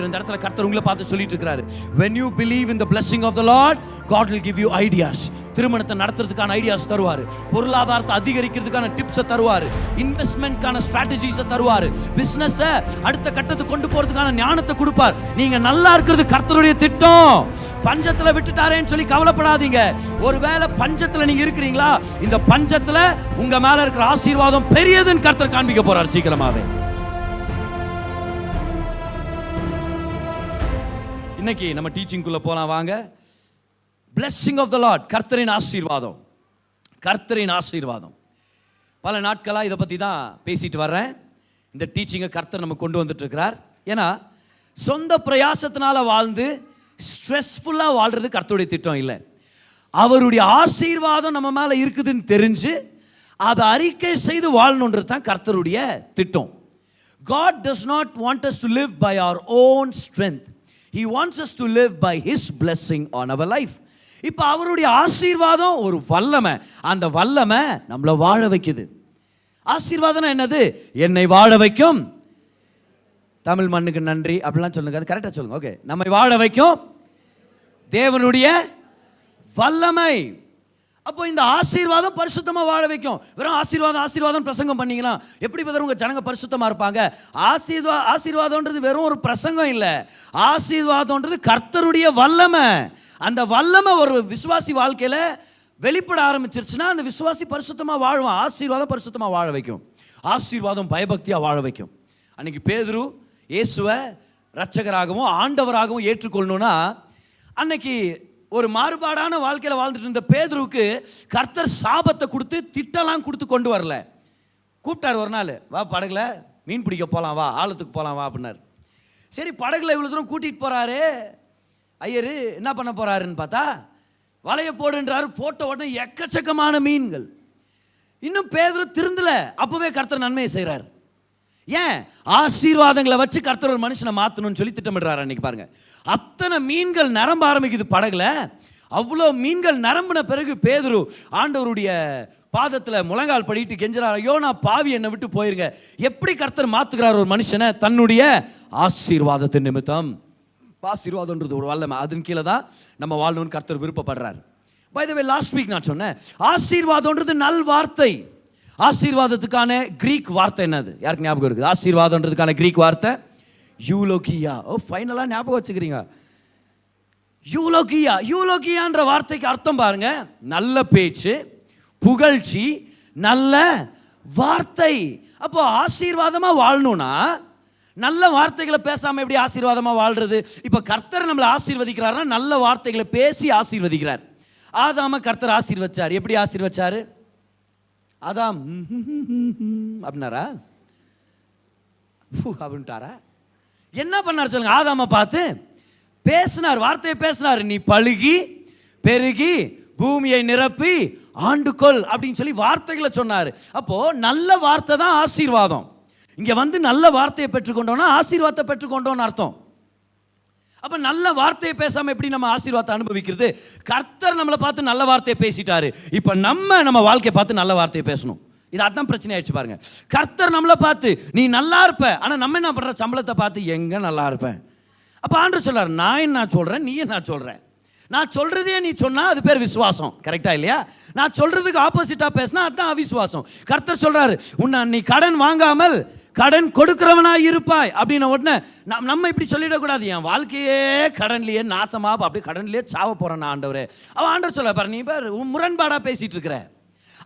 இந்த இடத்துல கர்த்தர் உங்களை பார்த்து சொல்லிட்டு இருக்கிறாரு, when you believe in the blessing of the Lord, God will give you ideas. திருமணத்தை நடத்துறதுக்கான ஐடியாஸ் தருவாரு, பொருளாதாரத்தை அதிகரிக்கிறதுக்கான டிப்ஸை தருவாரு, இன்வெஸ்ட்மெண்ட்கான ஸ்ட்ராட்டஜிஸை தருவாரு, பிசினஸ் அடுத்த கட்டத்துக்கு கொண்டு போறதுக்கான ஞானத்தை கொடுப்பார். நீங்க நல்லா இருக்கிறது கர்த்தருடைய திட்டம். பஞ்சத்துல விட்டுட்டாரேன்னு சொல்லி கவலைப்படாதீங்க. ஒருவேளை பஞ்சத்துல நீங்க இருக்கிறீங்களா, இந்த பஞ்சத்துல உங்க மேல இருக்கிற ஆசீர்வாதம் பெரியதுன்னு கர்த்தர் காண்பிக்க போறார் சீக்கிரமாவே. இன்னைக்கு நம்ம டீச்சிங்குள்ள போலாம் வாங்க. blessing of the Lord, கர்த்தரின் ஆசீர்வாதம். கர்த்தரின் ஆசீர்வாதம். பல நாட்களாக இதை பற்றி தான் பேசிட்டு வர்றேன். இந்த டீச்சிங்கை கர்த்தர் நம்ம கொண்டு வந்துட்டு இருக்கிறார். ஏன்னா சொந்த பிரயாசத்தினால வாழ்ந்து ஸ்ட்ரெஸ்ஃபுல்லாக வாழ்றது கர்த்தருடைய திட்டம் இல்லை. அவருடைய ஆசீர்வாதம் நம்ம மேலே இருக்குதுன்னு தெரிஞ்சு அதை அறிக்கை செய்து வாழணுன்றது தான் கர்த்தருடைய திட்டம். God does not want us to live by our own strength. He wants us to live by His blessing on our life. இப்போ அவருடைய ஆசீர்வாதம் ஒரு வல்லமை, அந்த வல்லமை நம்மளை வாழ வைக்குது. ஆசீர்வாதம் என்னது? என்னை வாழ வைக்கும். தமிழ் மண்ணுக்கு நன்றி அப்படிலாம் சொல்லுங்க, அது கரெக்டாக சொல்லுங்க. ஓகே, நம்மை வாழ வைக்கும் தேவனுடைய வல்லமை. அப்போ இந்த ஆசீர்வாதம் பரிசுத்தமாக வாழ வைக்கும். வெறும் ஆசீர்வாதம் ஆசீர்வாதம் பிரசங்கம் பண்ணீங்கன்னா எப்படி பதர் உங்கள் ஜனங்க பரிசுத்தமாக இருப்பாங்க? ஆசீர்வாதம்ன்றது வெறும் ஒரு பிரசங்கம் இல்லை, ஆசீர்வாதம்ன்றது கர்த்தருடைய வல்லமை. அந்த வல்லமை ஒரு விசுவாசி வாழ்க்கையில் வெளிப்பட ஆரம்பிச்சிருச்சுன்னா அந்த விசுவாசி பரிசுத்தமாக வாழ்வான். ஆசீர்வாதம் பரிசுத்தமாக வாழ வைக்கும், ஆசீர்வாதம் பயபக்தியாக வாழ வைக்கும். அன்னைக்கு பேதுரு இயேசுவை இரட்சகராகவும் ஆண்டவராகவும் ஏற்றுக்கொள்ளணும்னா அன்னைக்கு ஒரு மாறுபாடான வாழ்க்கையில் வாழ்ந்துட்டு இருந்த பேதுருவுக்கு கர்த்தர் சாபத்தை கொடுத்து திட்டலாம் கொடுத்து கொண்டு வரல. கூப்பிட்டார் ஒரு நாள், வா படகுல மீன் பிடிக்க போகலாம், வா ஆழத்துக்கு போகலாம் வா அப்படின்னாரு. சரி, படகுல இவ்வளோ தூரம் கூட்டிகிட்டு போகிறாரு. ஐயரு என்ன பண்ண போகிறாருன்னு பார்த்தா வலையை போடுன்றாரு. போட்ட உடனே எக்கச்சக்கமான மீன்கள். இன்னும் பேதுரு திருந்தலை. அப்போவே கர்த்தர் நன்மையை செய்கிறார். ஏன்? ஆசீர்வாதங்களை வச்சு கர்த்தர் ஒரு மனுஷனை மாற்றணும்னு சொல்லி திட்டமிடுறாரு. அன்னைக்கு பாருங்க, அத்தனை மீன்கள் நிரம்ப ஆரம்பிக்குது படகுல. அவ்வளோ மீன்கள் நிரம்பின பிறகு பேதுரு ஆண்டவருடைய பாதத்தில் முழங்கால் படிட்டு கெஞ்சுறாரு, ஐயோ நான் பாவி, என்னை விட்டு போயிருங்க. எப்படி கர்த்தர் மாற்றுகிறார் ஒரு மனுஷனை? தன்னுடைய ஆசீர்வாதத்தின் நிமித்தம். ஆசீர்வாதம்ன்றது ஒரு வல்லமை, அதன் கீழே தான் நம்ம வாழணும்னு கர்த்தர் விருப்பப்படுறார். By the way, last week நான் சொன்னேன் ஆசீர்வாதம்ன்றது நல் வார்த்தை. ஆசீர்வாதத்துக்கான கிரீக் வார்த்தை என்னது? யாருக்கு ஞாபகம் இருக்குது? ஆசீர்வாதம்ன்றதுக்கான கிரீக் வார்த்தை யூலோகியா. ஓ, ஃபைனலாக ஞாபகம் வச்சுக்கிறீங்க. யூலோகியா. யூலோகியான்ற வார்த்தைக்கு அர்த்தம் பாருங்க, நல்ல பேச்சு, புகழ்ச்சி, நல்ல வார்த்தை. அப்போ ஆசீர்வாதமாக வாழணும்னா நல்ல வார்த்தைகளை பேசாமல் எப்படி ஆசீர்வாதமாக வாழ்றது? இப்போ கர்த்தர் நம்மளை ஆசீர்வதிக்கிறாருன்னா நல்ல வார்த்தைகளை பேசி ஆசீர்வதிக்கிறார். ஆதாம கர்த்தர் ஆசீர்வதிச்சார். எப்படி ஆசீர்வதிச்சாரு? அதாம் அப்படின்னாரா? அப்படின்ட்டாரா? என்ன பண்ணார் சொல்லுங்க? ஆதாம பார்த்து பேசினார், வார்த்தையை பேசினார். நீ பழுகி பெருகி பூமியை நிரப்பி ஆண்டுகொள் அப்படின்னு சொல்லி வார்த்தைகளை சொன்னார். அப்போ நல்ல வார்த்தை தான் ஆசீர்வாதம். இங்க வந்து நல்ல வார்த்தையை பெற்றுக்கொண்டோம்னா ஆசீர்வாதத்தை பெற்றுக்கொண்டோம்னு அர்த்தம். அப்ப நல்ல வார்த்தையை பேசாம எப்படி நம்ம ஆசீர்வாதத்தை அனுபவிக்கிறது? கர்த்தர் நம்மளை பார்த்து நல்ல வார்த்தையை பேசிட்டாரு. இப்ப நம்ம வாழ்க்கையை பார்த்து நல்ல வார்த்தையை பேசணும். இது அதான் பிரச்சனை ஆயிடுச்சு பாருங்க. கர்த்தர் நம்மளை பார்த்து நீ நல்லா இருப்ப, ஆனா நம்ம என்ன பண்ற? சம்பளத்தை பார்த்து எங்க நல்லா இருப்பேன். அப்ப ஆண்டவர் சொல்றாரு, நான் என்ன சொல்றேன், நீ என்ன சொல்ற? நான் சொல்றதே நீ சொன்னா அது பேர் விசுவாசம். கரெக்டா இல்லையா? நான் சொல்றதுக்கு ஆப்போசிட்டா பேசினா அதுதான் அவிசுவாசம். கர்த்தர் சொல்றாரு, உன்னை நீ கடன் வாங்காமல் கடன் கொடுக்கிறவனா இருப்பாய் அப்படின்னு உடனே நம்ம இப்படி சொல்லிடக்கூடாது. என் வாழ்க்கையே கடன்லையே நாசமா அப்படியே கடன்லையே சாவ போறேன் ஆண்டவரே. அவன் ஆண்டவர் சொல்ல பாரு, நீ பேர் முரண்பாடா பேசிட்டு இருக்கிற.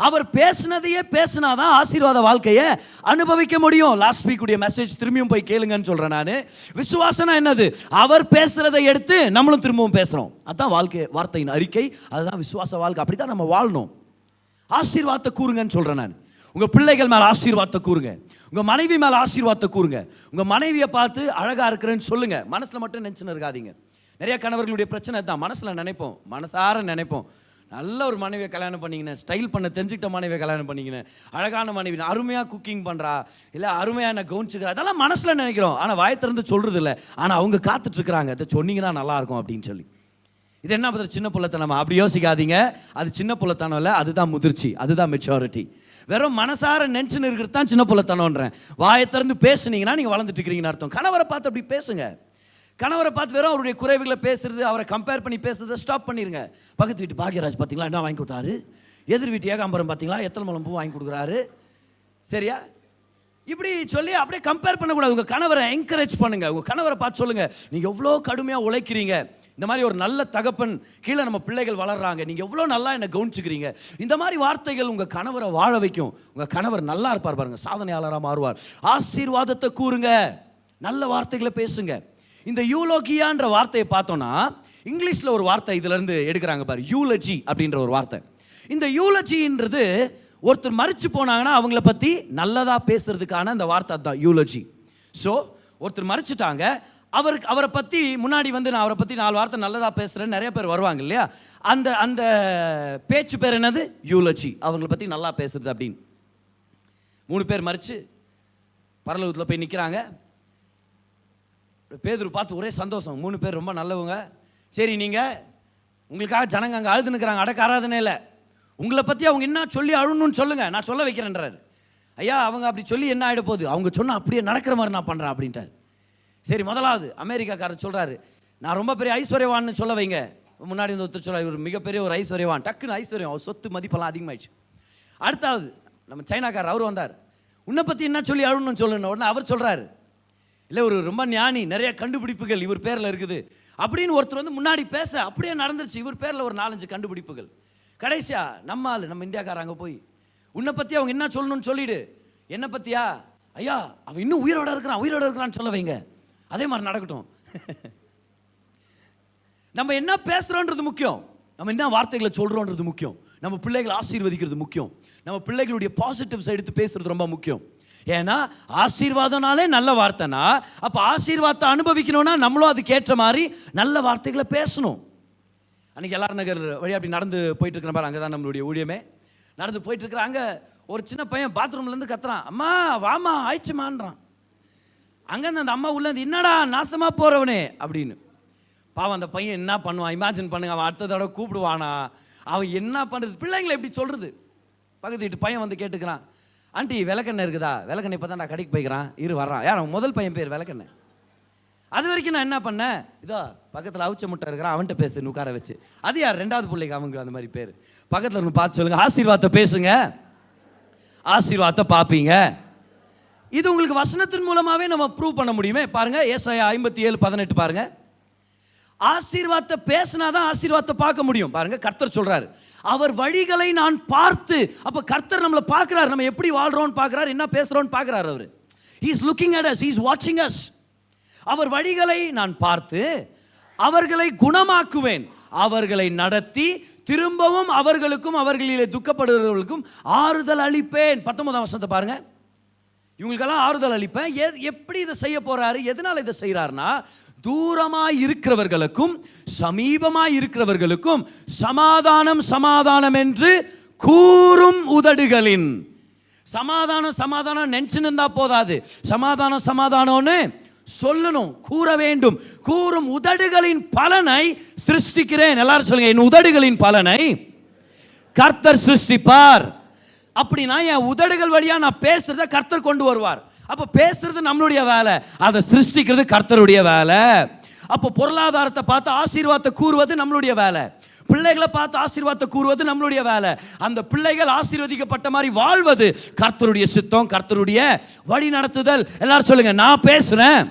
அவர் பேசினதையே பேசினாதான் ஆசீர்வாத வாழ்க்கையை அனுபவிக்க முடியும். லாஸ்ட் வீக் உடைய மெசேஜ் திரும்பியும் போய் கேளுங்கன்னு சொல்றேன் நான். விசுவாசனா என்னது? அவர் பேசுறதை எடுத்து நம்மளும் திரும்பவும் பேசுறோம். அதான் வாழ்க்கை, வார்த்தையின் அறிக்கை. அதுதான் விசுவாச வாழ்க்கை. அப்படிதான் நம்ம வாழணும். ஆசீர்வாதத்தை கூறுங்கன்னு சொல்றேன் நான். உங்க பிள்ளைகள் மேல ஆசீர்வாதத்தை கூறுங்க. உங்க மனைவி மேல ஆசீர்வாதத்தை கூறுங்க. உங்க மனைவியை பார்த்து அழகா இருக்கிறேன்னு சொல்லுங்க. மனசுல மட்டும் நினைச்சுன்னு இருக்காதீங்க. நிறைய கணவர்களுடைய பிரச்சனை தான். மனசுல நினைப்போம், மனசார நினைப்போம், நல்ல ஒரு மனைவியை கல்யாணம் பண்ணிக்கினேன், ஸ்டைல் பண்ண தெரிஞ்சுக்கிட்ட மனைவியை கல்யாணம் பண்ணிக்கினேன், அழகான மனைவி, அருமையாக குக்கிங் பண்ணுறா, இல்லை அருமையாக என்ன கவனிச்சுக்கிறா, அதெல்லாம் மனசில் நினைக்கிறோம். ஆனால் வாயை திறந்து சொல்கிறது இல்லை. ஆனால் அவங்க காத்துட்ருக்குறாங்க, இதை சொன்னீங்கன்னா நல்லாயிருக்கும் அப்படின்னு சொல்லி. இது என்ன பதில்? சின்ன புள்ளத்தனமா? அப்படி யோசிக்காதீங்க. அது சின்ன புள்ளத்தனம் இல்லை, அதுதான் முதிர்ச்சி, அதுதான் மெச்சூரிட்டி. வெறும் மனசார நெஞ்சுன்னு இருக்கிறது தான் சின்ன புள்ளத்தனம்ன்றேன். வாயை திறந்து பேசுனீங்கன்னா நீங்கள் வளர்ந்துட்டு இருக்கிறீங்கன்னு அர்த்தம். கணவரை பார்த்து அப்படி பேசுங்க. கணவரை பார்த்து வெறும் அவருடைய குறைவுகளை பேசுறது, அவரை கம்பேர் பண்ணி பேசுறதை ஸ்டாப் பண்ணிருங்க. பக்கத்து வீட்டு பாக்யராஜ் பார்த்தீங்களா என்ன வாங்கி கொடுத்தாரு, எதிர் வீட்டு ஏகாம்பரம் பார்த்தீங்களா எத்தனை முழம் பூ வாங்கி கொடுக்குறாரு, சரியா? இப்படி சொல்லி அப்படியே கம்பேர் பண்ணக்கூடாது. உங்கள் கணவரை என்கரேஜ் பண்ணுங்க. உங்கள் கணவரை பார்த்து சொல்லுங்க, நீங்கள் எவ்வளோ கடுமையாக உழைக்கிறீங்க, இந்த மாதிரி ஒரு நல்ல தகப்பன் கீழே நம்ம பிள்ளைகள் வளர்றாங்க, நீங்கள் எவ்வளோ நல்லா என்னை கவனிச்சுக்கிறீங்க. இந்த மாதிரி வார்த்தைகள் உங்கள் கணவரை வாழ வைக்கும். உங்கள் கணவர் நல்லா இருப்பார் பாருங்க, சாதனையாளராக மாறுவார். ஆசீர்வாதத்தை கூறுங்க, நல்ல வார்த்தைகளை பேசுங்க. இந்த யூலோகியான்ற வார்த்தையை பார்த்தோன்னா இங்கிலீஷில் ஒரு வார்த்தை இதிலேருந்து எடுக்கிறாங்க பாரு, யூலஜி அப்படின்ற ஒரு வார்த்தை. இந்த யூலஜின்றது ஒருத்தர் மறிச்சு போனாங்கன்னா அவங்கள பற்றி நல்லதாக பேசுறதுக்கான அந்த வார்த்தை தான் யூலஜி. ஸோ ஒருத்தர் மறிச்சுட்டாங்க, அவரை பற்றி முன்னாடி வந்து நான் அவரை பற்றி 4 வார்த்தை நல்லதாக பேசுகிறேன்னு நிறைய பேர் வருவாங்க இல்லையா, அந்த அந்த பேச்சு பேர் என்னது, யூலஜி. அவங்கள பற்றி நல்லா பேசுறது அப்படின்னு. 3 பேர் மறிச்சு பரலோகத்தில் போய் நிற்கிறாங்க. பேதுரு பார்த்து ஒரே சந்தோஷம், 3 பேர் ரொம்ப நல்லவங்க. சரி, நீங்கள் உங்களுக்காக ஜனங்க அங்கே அழுதுனுக்கிறாங்க, அடக்க ஆராதனை இல்லை, உங்களை பற்றி அவங்க என்ன சொல்லி அழுணுன்னு சொல்லுங்கள், நான் சொல்ல வைக்கிறேன்றாரு. ஐயா அவங்க அப்படி சொல்லி என்ன ஆகிட போகுது, அவங்க சொன்னால் அப்படியே நடக்கிற மாதிரி நான் பண்ணுறேன் அப்படின்ட்டார். சரி, முதலாவது அமெரிக்காக்காரர் சொல்கிறாரு, நான் ரொம்ப பெரிய ஐஸ்வர்யவான்னு சொல்ல வைங்க. முன்னாடி வந்து ஒருத்தர் சொல்ல, இவர் மிகப்பெரிய ஒரு ஐஸ்வர்யவான், டக்குன்னு ஐஸ்வர்யம், அவர் சொத்து மதிப்பெல்லாம் அதிகமாகிடுச்சு. அடுத்தாவது நம்ம சைனாக்காரர் அவர் வந்தார், உன்னை பற்றி என்ன சொல்லி அழுணுன்னு சொல்லணும். உடனே அவர் சொல்கிறாரு, இல்லை ஒரு ரொம்ப ஞானி, நிறைய கண்டுபிடிப்புகள் இவர் பேரில் இருக்குது அப்படின்னு ஒருத்தர் வந்து முன்னாடி பேச அப்படியே நடந்துருச்சு. இவர் பேரில் ஒரு 4-5 கண்டுபிடிப்புகள். கடைசியா நம்ம இந்தியாக்காரங்க அங்கே போய் உன்னை பற்றி அவங்க என்ன சொல்லணும்னு சொல்லிடு. என்னை பற்றியா, ஐயா அவன் இன்னும் உயிரோட இருக்கிறான்னு சொல்ல வைங்க. அதே மாதிரி நடக்கட்டும். நம்ம என்ன பேசுகிறோன்றது முக்கியம், நம்ம என்ன வார்த்தைகளை சொல்கிறோன்றது முக்கியம், நம்ம பிள்ளைகளை ஆசீர்வதிக்கிறது முக்கியம், நம்ம பிள்ளைகளுடைய பாசிட்டிவ்ஸ் எடுத்து பேசுறது ரொம்ப முக்கியம். ஏன்னா ஆசீர்வாதம்னாலே நல்ல வார்த்தைனா, அப்போ ஆசீர்வாதத்தை அனுபவிக்கணும்னா நம்மளும் அதுக்கு ஏற்ற மாதிரி நல்ல வார்த்தைகளை பேசணும். அன்றைக்கி எல்லார் நகர் வழி அப்படி நடந்து போயிட்டு இருக்கிற பாரு, அங்கே தான் நம்மளுடைய ஊழியமே. நடந்து போயிட்டு இருக்கிறாங்க, ஒரு சின்ன பையன் பாத்ரூம்லேருந்து கத்துறான், அம்மா வாமா ஆயிடுச்சுமான்றான். அங்கேருந்து அந்த அம்மா உள்ளேருந்து, என்னடா நாசமாக போகிறவனே அப்படின்னு. பாவம் அந்த பையன் என்ன பண்ணுவான், இமேஜின் பண்ணுங்க, அவன் அடுத்த தடவை கூப்பிடுவானா, அவன் என்ன பண்ணுறது, பிள்ளைங்களை எப்படி சொல்கிறது. பக்கத்து வீட்டு பையன் வந்து கேட்டுக்கிறான், ஆண்டி விளக்கெண்ணெய் இருக்குதா, விளக்கெண்ணெய் இப்போ தான் நான் கடைக்கு போய்க்கிறான், வர்றான். யார் அவன் முதல் பையன் பேர் விளக்கெண்ணெய். அது வரைக்கும் நான் என்ன பண்ணேன், இதோ பக்கத்தில் அவிச்ச முட்டை இருக்கிறான், அவன்கிட்ட பேசு உட்கார வச்சு. அது யார், 2வது பிள்ளைக்கு அவங்க அந்த மாதிரி பேர். பக்கத்தில் இருந்து பார்த்து சொல்லுங்க, ஆசீர்வாதத்தை பேசுங்க, ஆசீர்வாதத்தை பார்ப்பீங்க. இது உங்களுக்கு வசனத்தின் மூலமாகவே நம்ம ப்ரூவ் பண்ண முடியுமே. பாருங்க, ஏசாயா 57:18 பாருங்க. ஆசீர்வாதத்தை பேசினாதான் ஆசீர்வாதத்தை பார்க்க முடியும். பாருங்க, கர்த்தர் சொல்றாரு, அவர் வழிகளை நான் பார்த்து. அப்ப கர்த்தர் நம்மளை பார்க்கிறார், நம்ம எப்படி வாழ்றோம்னு பார்க்கிறார், என்ன பேசுறோம்னு பார்க்கிறார். அவர் he is looking at us, he is watching us. அவர் வழிகளை நான் பார்த்து அவர்களை குணமாக்குவேன், அவர்களை நடத்தி திரும்பவும் அவர்களுக்கும் அவர்களிலே துக்கப்படுகிறவர்களுக்கும் ஆறுதல் அளிப்பேன். 19ஆம் வசனத்தை பாருங்க, இவங்களுக்கெல்லாம் ஆறுதல் அளிப்பேன். எப்படி இதை செய்ய போறாரு, எதனால இதை செய்யறாருன்னா, தூரமாய் இருக்கிறவர்களுக்கும் சமீபமாய் இருக்கிறவர்களுக்கும் சமாதானம் சமாதானம் என்று கூறும் உதடுகளின். சமாதானம் சமாதானம் நினைச்சுன்னு இருந்தா போதாது, சமாதானம் சமாதானம்னு சொல்லணும், கூற வேண்டும். கூறும் உதடுகளின் பலனை சிருஷ்டிக்கிறேன். எல்லாரும் சொல்லுங்க, என் உதடுகளின் பலனை கர்த்தர் சிருஷ்டிப்பார். அப்படின்னா என் உதடுகள் வழியா நான் பேசுறத கர்த்தர் கொண்டு வருவார். அப்போ பேசுறது நம்மளுடைய வேலை, அதை சிருஷ்டிக்கிறது கர்த்தருடைய வேலை. அப்போ பொருளாதாரத்தை பார்த்து ஆசீர்வாதத்தை கூறுவது நம்மளுடைய வேலை, பிள்ளைகளை பார்த்து ஆசீர்வாதத்தை கூறுவது நம்மளுடைய வேலை. அந்த பிள்ளைகள் ஆசீர்வதிக்கப்பட்ட மாதிரி வாழ்வது கர்த்தருடைய சித்தம், கர்த்தருடைய வழி நடத்துதல். எல்லாரும் சொல்லுங்க, நான் பேசுறேன்,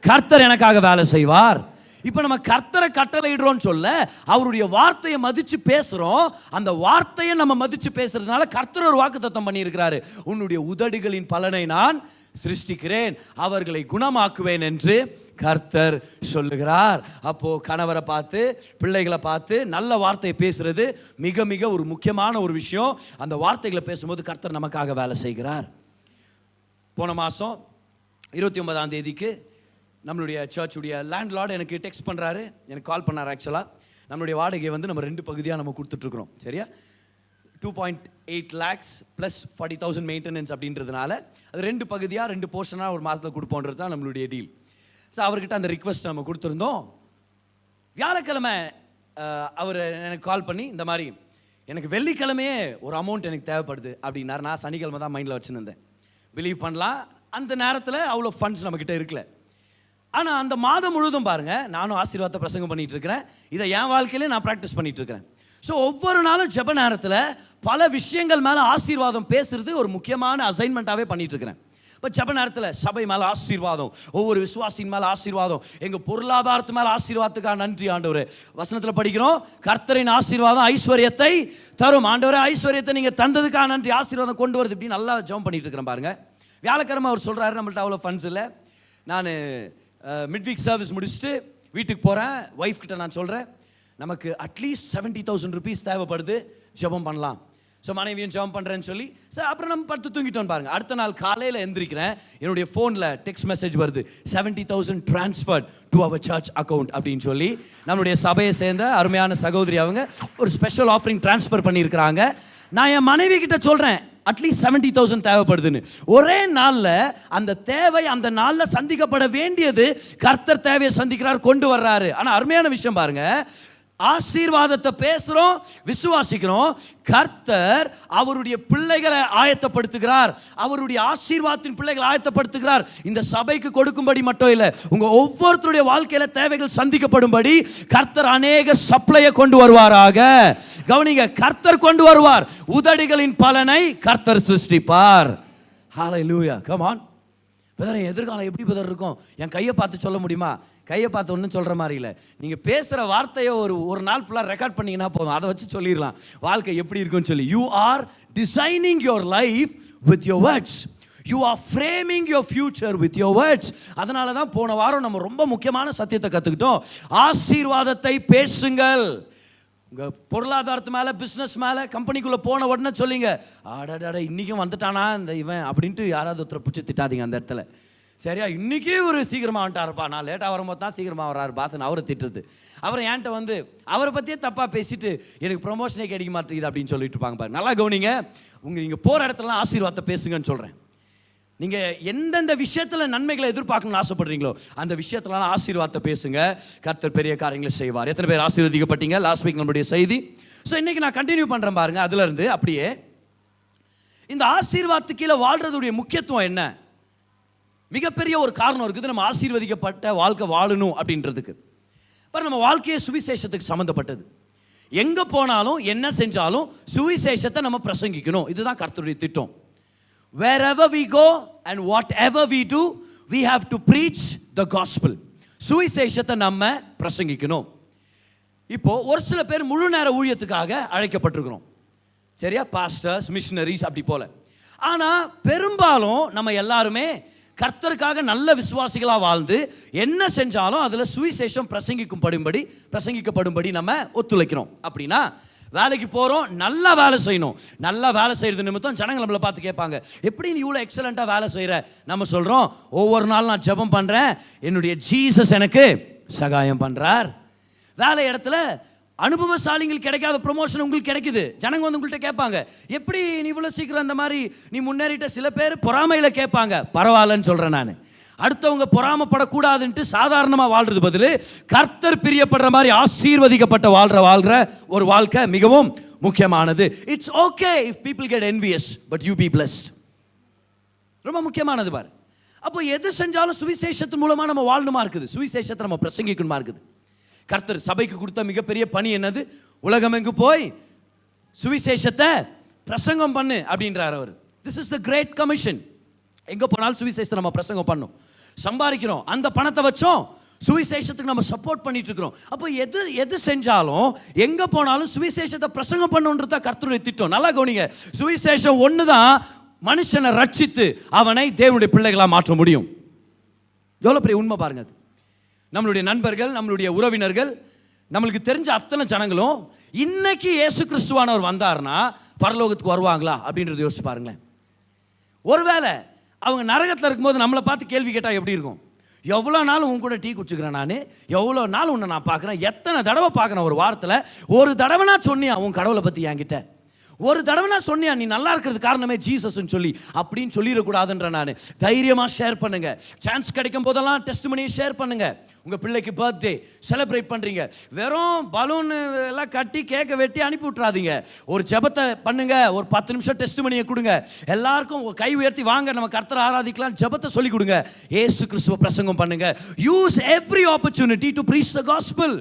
கர்த்தர் எனக்காக வேலை செய்வார். இப்போ நம்ம கர்த்தரை கட்டளையிடுறோம்னு சொல்ல, அவருடைய வார்த்தையை மதிச்சு பேசுறோம். அந்த வார்த்தையை நம்ம மதிச்சு பேசுறதுனால கர்த்தர் ஒரு வாக்குத்தத்தம் பண்ணியிருக்கிறாரு, உன்னுடைய உதடுகளின் பலனை நான் சிருஷ்டிக்கிறேன், அவர்களை குணமாக்குவேன் என்று கர்த்தர் சொல்லுகிறார். அப்போ கணவரை பார்த்து பிள்ளைகளை பார்த்து நல்ல வார்த்தையை பேசுறது மிக மிக ஒரு முக்கியமான ஒரு விஷயம். அந்த வார்த்தைகளை பேசும்போது கர்த்தர் நமக்காக வேலை செய்கிறார். போன மாதம் 29ஆம் தேதிக்கு நம்மளுடைய சர்ச்சுடைய லேண்ட்லார்டு எனக்கு டெக்ஸ்ட் பண்ணுறாரு, எனக்கு கால் பண்ணார். ஆக்சுவலாக நம்மளுடைய வாடகை வந்து நம்ம 2 பகுதியாக நம்ம கொடுத்துட்ருக்குறோம், சரியா? 2.8 lakhs ப்ளஸ் 40,000 மெயின்டெனன்ஸ் அப்படின்றதுனால அது 2 பகுதியாக 2 போர்ஷனாக ஒரு மாதத்தில் கொடுப்போன்றது தான் நம்மளுடைய டீல். ஸோ அவர்கிட்ட அந்த ரிக்வெஸ்ட் நம்ம கொடுத்துருந்தோம். வியாழக்கிழமை அவர் எனக்கு கால் பண்ணி, இந்த மாதிரி எனக்கு வெள்ளிக்கிழமையே ஒரு அமௌண்ட் எனக்கு தேவைப்படுது அப்படின்னார். நான் சனிக்கிழமை தான் மைண்டில் வச்சுருந்தேன். பிலீவ் பண்ணலாம், அந்த நேரத்தில் அவ்வளோ ஃபண்ட்ஸ் நம்மக்கிட்ட இருக்கல. ஆனால் அந்த மாதம் முழுதும் பாருங்க, நானும் ஆசீர்வாதத்தை பிரசங்கம் பண்ணிட்டு இருக்கிறேன். இதை என் வாழ்க்கையிலே நான் ப்ராக்டிஸ் பண்ணிட்டு இருக்கிறேன். ஸோ ஒவ்வொரு நாளும் ஜெப நேரத்தில் பல விஷயங்கள் மேலே ஆசீர்வாதம் பேசுறது ஒரு முக்கியமான அசைன்மெண்ட்டாகவே பண்ணிட்டு இருக்கிறேன். இப்போ ஜெப நேரத்தில் சபை மேலே ஆசீர்வாதம், ஒவ்வொரு விசுவாசின் மேலே ஆசீர்வாதம், எங்கள் பொருளாதாரத்து மேலே ஆசீர்வாதத்துக்காக நன்றி ஆண்டவரே. வசனத்தில் படிக்கிறோம், கர்த்தரின் ஆசீர்வாதம் ஐஸ்வர்யத்தை தரும். ஆண்டவரே, ஐஸ்வர்யத்தை நீங்கள் தந்ததுக்காக நன்றி, ஆசீர்வாதம் கொண்டு வருது. இப்படி நல்லா ஜெபம் பண்ணிட்டு இருக்கிறேன் பாருங்க. வியாழக்கிழமை அவர் சொல்கிறாரு, நம்மள்ட்ட அவ்வளோ ஃபண்ட்ஸ் இல்லை, நான் மிட் வீக் சர்வீஸ் முடிச்சுட்டு வீட்டுக்கு போகிறேன். ஒய்ஃப் கிட்ட நான் சொல்கிறேன், நமக்கு அட்லீஸ்ட் 70,000 rupees தேவைப்படுது, ஜெபம் பண்ணலாம். ஸோ மனைவியும் ஜெபம் பண்ணுறேன்னு சொல்லி சார் அப்புறம் நம்ம படுத்து தூங்கிட்டோன்னு பாருங்கள். அடுத்த நாள் காலையில் எந்திரிக்கிறேன், என்னுடைய ஃபோனில் டெக்ஸ்ட் மெசேஜ் வருது, 70,000 transferred to our church account அப்படின்னு சொல்லி நம்மளுடைய சபையை சேர்ந்த அருமையான சகோதரி அவங்க ஒரு ஸ்பெஷல் ஆஃபரிங் ட்ரான்ஸ்ஃபர் பண்ணியிருக்கிறாங்க. நான் என் மனைவி கிட்ட சொல்கிறேன், அட்லீஸ்ட் 70,000 தேவைப்படுதுன்னு. ஒரே நாளில் அந்த தேவை, அந்த நாளில் சந்திக்கப்பட வேண்டியது, கர்த்தர் தேவையை சந்திக்கிறார், கொண்டு வர்றாரு. ஆனால் அருமையான விஷயம் பாருங்க, ஆசீர்வாதத்தை பேசுறோம், விசுவாசிக்கிறோம். கர்த்தர் அவருடைய பிள்ளைகளை ஆயத்தப்படுத்துகிறார், அவருடைய ஆசீர்வாதத்தின் பிள்ளைகளை ஆயத்தப்படுத்துகிறார். இந்த சபைக்கு கொடுக்கும்படி மட்டும் இல்லை, உங்க ஒவ்வொருத்தருடைய வாழ்க்கையில தேவைகள் சந்திக்கப்படும்படி கர்த்தர் அநேக சப்ளையை கொண்டு வருவாராக. கவனிங்க, கர்த்தர் கொண்டு வருவார், உதடுகளின் பலனை கர்த்தர் சிருஷ்டிப்பார். ஹalleluya, come on. பிரதர், எதிர்காலம் எப்படி பிரதர் இருக்கும்? என் கையை பார்த்து சொல்ல முடியுமா? கையை பார்த்து ஒன்றும் சொல்கிற மாதிரி இல்லை. நீங்கள் பேசுகிற வார்த்தையை ஒரு நாள் ஃபுல்லாக ரெக்கார்ட் பண்ணிங்கன்னா போதும், அதை வச்சு சொல்லிடலாம் வாழ்க்கை எப்படி இருக்குன்னு சொல்லி. You are designing your life with your words. You are framing your future with your words. அதனால தான் போன வாரம் நம்ம ரொம்ப முக்கியமான சத்தியத்தை கற்றுக்கிட்டோம். ஆசீர்வாதத்தை பேசுங்கள். உங்கள் பொருளாதாரத்து மேலே, பிஸ்னஸ் மேலே, கம்பெனிக்குள்ளே போன உடனே சொல்லிங்க, ஆடாடாட இன்றைக்கும் வந்துட்டானா இந்த இவன் அப்படின்ட்டு யாராவது ஒருத்தரை பிடிச்சி திட்டாதீங்க அந்த இடத்துல. சரியா? இன்றைக்கி ஒரு சீக்கிரமாக வந்துட்டாருப்பா, நான் லேட்டாக வரும்போது தான் சீக்கிரமாக வராரு பாசன் அவரை திட்டுறது. அவர் என்கிட்ட வந்து அவரை பற்றியே தப்பாக பேசிட்டு எனக்கு ப்ரொமோஷனே கிடைக்க மாட்டேங்குது அப்படின்னு சொல்லிட்டு இருப்பாங்க பாரு. நல்லா கவனிங்க, நீங்கள் போகிற இடத்துலலாம் ஆசீர்வாதத்தை பேசுங்கன்னு சொல்கிறேன். நீங்கள் எந்தெந்த விஷயத்தில் நன்மைகளை எதிர்பார்க்கணும்னு ஆசைப்படுறீங்களோ அந்த விஷயத்துலலாம் ஆசீர்வாதத்தை பேசுங்க, கர்த்தர் பெரிய காரியங்களை செய்வார். எத்தனை பேர் ஆசீர்வதிக்கப்பட்டீங்க லாஸ்ட் வீக் நம்மளுடைய செய்தி? ஸோ இன்றைக்கி நான் கண்டினியூ பண்ணுறேன் பாருங்கள். அதுலேருந்து அப்படியே இந்த ஆசீர்வாதத்துக்கு கீழே வாழ்கிறதுடைய முக்கியத்துவம் என்ன? மிகப்பெரிய ஒரு காரணம் இருக்குது நம்ம ஆசீர்வதிக்கப்பட்ட வாழ்க்கை வாழணும் அப்படின்றதுக்கு. பாரு, நம்ம வாழ்க்கையே சுவிசேஷத்துக்கு சம்மந்தப்பட்டது. எங்கே போனாலும் என்ன செஞ்சாலும் சுவிசேஷத்தை நம்ம பிரசங்கிக்கணும். இதுதான் கர்த்தருடைய திட்டம். Wherever we go and whatever we do, we have to preach the gospel. சுவிசேஷத்தை நம்ம பிரசங்கிக்கணும். இப்போ ஒரு சில பேர் முழு நேர ஊழியத்துக்காக அழைக்கப்பட்டிருக்கிறோம், சரியா? பாஸ்டர்ஸ், மிஷனரிஸ் அப்படி போல. ஆனால் பெரும்பாலும் நம்ம எல்லாருமே கர்த்தருக்காக நல்ல விசுவாசிகளாக வாழ்ந்து என்ன செஞ்சாலும் அதில் சுவிசேஷம் பிரசங்கிக்கப்படும்படி நம்ம ஒத்துழைக்கிறோம். அப்படின்னா வேலைக்கு போகிறோம், நல்லா வேலை செய்யணும். நல்லா வேலை செய்கிறது நிமித்தம் ஜனங்கள் நம்மளை பார்த்து கேட்பாங்க, எப்படி நீ இவ்வளோ எக்ஸலண்ட்டாக வேலை செய்கிற? நம்ம சொல்கிறோம், ஒவ்வொரு நாள் நான் ஜெபம் பண்ணுறேன், என்னுடைய ஜீசஸ் எனக்கு சகாயம் பண்ணுறார். வேலை இடத்துல அனுபவசாலிகள் கிடைக்காத ப்ரொமோஷன் உங்களுக்கு கிடைக்குது. ஜனங்க வந்து உங்கள்கிட்ட கேட்பாங்க, எப்படி நீ இவ்வளோ சீக்கிரம் அந்த மாதிரி நீ முன்னேறிட்ட? சில பேர் பொறாமையில் கேட்பாங்க, பரவாயில்லன்னு சொல்கிறேன் நான். அடுத்தவங்க பொறாமப்படக்கூடாதுன்ட்டு சாதாரணமாக வாழ்றது பதில் கர்த்தர் பிரியப்படுற மாதிரி ஆசீர்வதிக்கப்பட்ட வாழ்கிற ஒரு வாழ்க்கை மிகவும் முக்கியமானது. It's okay if people get envious, but you be blessed. ரொம்ப முக்கியமானது பாரு. அப்போ எது செஞ்சாலும் சுவிசேஷத்தின் மூலமாக நம்ம வாழணுமா இருக்குது, சுவிசேஷத்தை நம்ம பிரசங்கிக்கணுமா இருக்குது. கர்த்தர் சபைக்கு கொடுத்த மிகப்பெரிய பணி என்னது? உலகமெங்கு போய் சுவிசேஷத்தை பிரசங்கம் பண்ணு அப்படின்றார் அவர். This is the great commission. எங்கே போனாலும் சுவிசேஷத்தை நம்ம பிரசங்கம் பண்ணோம், சம்பாதிக்கிறோம், அந்த பணத்தை வச்சோம் சுவிசேஷத்துக்கு நம்ம சப்போர்ட் பண்ணிட்டு இருக்கிறோம். அப்போ எது செஞ்சாலும் எங்கே போனாலும் சுவிசேஷத்தை பிரசங்கம் பண்ணுன்றது தான் கர்த்தருடைய திட்டம். நல்லா கவனிங்க, சுவிசேஷம் ஒன்று தான் மனுஷனை ரட்சித்து அவனை தேவனுடைய பிள்ளைகளாக மாற்ற முடியும். எவ்வளோ பெரிய உண்மை பாருங்க. நம்மளுடைய நண்பர்கள், நம்மளுடைய உறவினர்கள், நம்மளுக்கு தெரிஞ்ச அத்தனை ஜனங்களும் இன்னைக்கு இயேசு கிறிஸ்துவானவர் வந்தார்னா பரலோகத்துக்கு வருவாங்களா அப்படின்றத யோசிச்சு பாருங்களேன். ஒருவேளை அவங்க நரகத்தில் இருக்கும்போது நம்மளை பார்த்து கேள்வி கேட்டால் எப்படி இருக்கும்? எவ்வளோ நாள் உன் கூட டீ குடிச்சுக்கிறேன் நான், எவ்வளோ நாள் உன்னை நான் பார்க்குறேன், எத்தனை தடவை பார்க்குறேன் ஒரு வாரத்தில், ஒரு தடவைனா சொன்னியா உன் கடவுளை பற்றி என்கிட்ட? ஒரு தடவை நான் சொன்னியா நீ நல்லா இருக்கிறது காரணமே ஜீசஸ்ன்னு சொல்லி, அப்படின்னு சொல்லிடக்கூடாதுன்ற நான். தைரியமாக ஷேர் பண்ணுங்க. சான்ஸ் கிடைக்கும் போதெல்லாம் டெஸ்டிமனியை ஷேர் பண்ணுங்க. உங்கள் பிள்ளைக்கு பர்த்டே செலிப்ரேட் பண்ணுறீங்க, வெறும் பலூன் எல்லாம் கட்டி கேக்கை வெட்டி அனுப்பி விட்றாதீங்க. ஒரு ஜெபத்தை பண்ணுங்க, ஒரு 10 நிமிஷம் டெஸ்டிமனியை கொடுங்க. எல்லாருக்கும் கை உயர்த்தி வாங்க நம்ம கர்த்தரை ஆராதிக்கலாம், ஜெபத்தை சொல்லி கொடுங்க. இயேசு கிறிஸ்துவ பிரசங்கம் பண்ணுங்க. Use every opportunity to preach the gospel.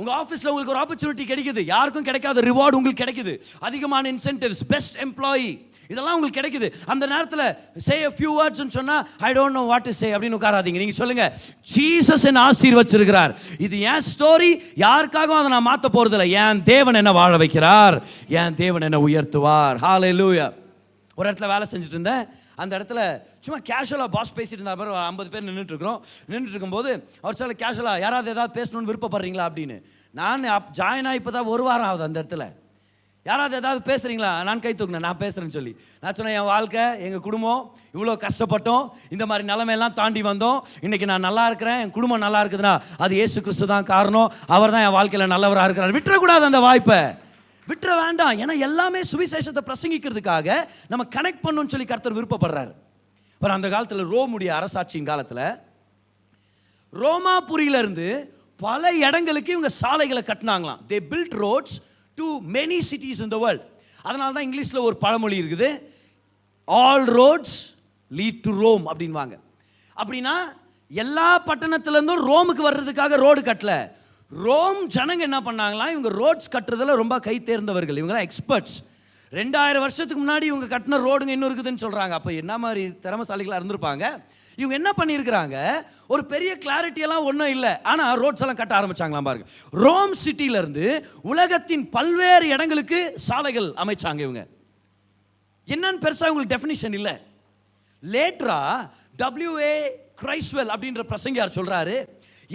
உங்க ஆபீஸ்ல உங்களுக்கு ஒரு ஆப்பர்ச்சுனிட்டி கிடைக்குது, யாருக்கும் கிடைக்காத ரிவார்டு உங்களுக்கு கிடைக்குது, அதிகமான இன்சென்டிவ்ஸ், பெஸ்ட் எம்ப்ளாயி, இதெல்லாம் உங்களுக்கு கிடைக்குது. அந்த நேரத்தில் say a few words ன்னு சொன்னா I don't know what to say அப்படின்னு உட்காராதீங்க. நீங்க சொல்லுங்க, ஜீசஸ் என்ன ஆசீர்வச்சிருக்கிறார், இது என் ஸ்டோரி, யாருக்காகவும் அதை நான் மாற்ற போறதில்லை, என் தேவன் என்ன வாழ வைக்கிறார், என் தேவன் என்ன உயர்த்துவார். ஹalleluya. ஒரு இடத்துல வேலை செஞ்சுட்டு இருந்தேன். அந்த இடத்துல சும்மா கேஷுவலாக பாஸ் பேசிட்டு இருந்தா, 50 பேர் நின்றுட்டு இருக்கும்போது அவர் சொல்ல கேஷுவலாக, யாராவது ஏதாவது பேசணும்னு விருப்பப்படுறீங்களா அப்படின்னு. நான் ஜாயின் ஆகி இப்போ தான் 1 வாரம் ஆகுது. அந்த இடத்துல யாராவது ஏதாவது பேசுகிறீங்களா, நான் கை தூக்குனேன், நான் பேசுகிறேன்னு சொல்லி. நான் சொன்னேன், என் வாழ்க்கை, எங்கள் குடும்பம் இவ்வளோ கஷ்டப்பட்டோம், இந்த மாதிரி நிலைமையெல்லாம் தாண்டி வந்தோம், இன்றைக்கி நான் நல்லா இருக்கிறேன், என் குடும்பம் நல்லா இருக்குதுன்னா அது இயேசு கிறிஸ்து தான் காரணம், அவர் தான் என் வாழ்க்கையில் நல்லவராக இருக்கிறார். விட்டுறக்கூடாது அந்த வாய்ப்பை, விட்டுற வேண்டாம். ஏன்னா எல்லாமே சுவிசேஷத்தை பிரசங்கிக்கிறதுக்காக நம்ம கனெக்ட் பண்ணணும்னு சொல்லி கர்த்தர் விருப்பப்படுறாரு. அப்புறம் அந்த காலத்தில் ரோமுடைய அரசாட்சியின் காலத்தில் ரோமாபுரியிலிருந்து பல இடங்களுக்கு இவங்க சாலைகளை கட்டினாங்களாம். they built roads to many cities in the world. அதனால தான் இங்கிலீஷில் ஒரு பழமொழி இருக்குது, all roads lead to Rome அப்படின்வாங்க. அப்படின்னா எல்லா பட்டணத்துலேருந்தும் ரோமுக்கு வர்றதுக்காக ரோடு கட்டல, ரோம் ஜனங்க என்ன பண்ணாங்களா, இவங்க ரோட்ஸ் கட்டுறதுல ரொம்ப கை தேர்ந்தவர்கள், இவங்களாம் எக்ஸ்பர்ட்ஸ். 2000 வருஷத்துக்கு முன்னாடி இவங்க கட்டின ரோடுங்க இன்னும் இருக்குதுன்னு சொல்கிறாங்க. அப்போ என்ன மாதிரி திறமசாலிகளாக இருந்திருப்பாங்க. இவங்க என்ன பண்ணியிருக்கிறாங்க, ஒரு பெரிய கிளாரிட்டியெல்லாம் ஒன்றும் இல்லை, ஆனால் ரோட்ஸ் எல்லாம் கட்ட ஆரம்பிச்சாங்களாம் பாருங்க. ரோம் சிட்டியிலேருந்து உலகத்தின் பல்வேறு இடங்களுக்கு சாலைகள் அமைச்சாங்க இவங்க. என்னன்னு பெருசாக உங்களுக்கு டெஃபினிஷன் இல்லை. லேட்டரா W.A. கிரைஸ்வெல் அப்படின்ற பிரசங்கியார் சொல்கிறாரு,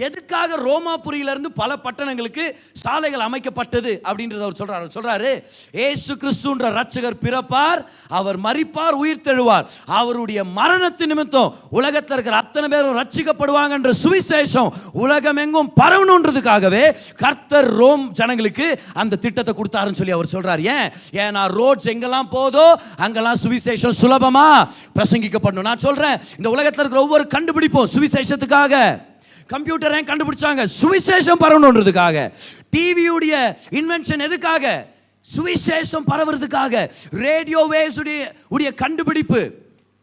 எதுக்காக ரோமாபுரியிலிருந்து பல பட்டணங்களுக்கு சாலைகள் அமைக்கப்பட்டது அப்படின்றத அவர் சொல்றாரு. இயேசு கிறிஸ்துன்ற ரட்சகர் பிறப்பார், அவர் மரிப்பார், உயிர் தெழுவார், அவருடைய மரணத்து நிமித்தம் உலகத்தில் இருக்கிற அத்தனை பேரும் ரட்சிக்கப்படுவாங்கன்ற சுவிசேஷம் உலகம் எங்கும் பரவணுன்றதுக்காகவே கர்த்தர் ரோம் ஜனங்களுக்கு அந்த திட்டத்தை கொடுத்தாருன்னு சொல்லி அவர் சொல்றார். ஏன்னா ரோட்ஸ் எங்கெல்லாம் போதோ அங்கெல்லாம் சுவிசேஷம் சுலபமா பிரசங்கிக்கப்படணும். நான் சொல்றேன், இந்த உலகத்தில் இருக்கிற ஒவ்வொரு கண்டுபிடிப்போம் சுவிசேஷத்துக்காக. கம்ப்யூட்டர் ஏன் கண்டுபிடிச்சாங்க, சுவிசேஷம் பரவணுன்றதுக்காக. டிவியுடைய இன்வென்ஷன் எதுக்காக, சுவிசேஷம் பரவுறதுக்காக. ரேடியோ வேவ்ஸ் உடைய கண்டுபிடிப்பு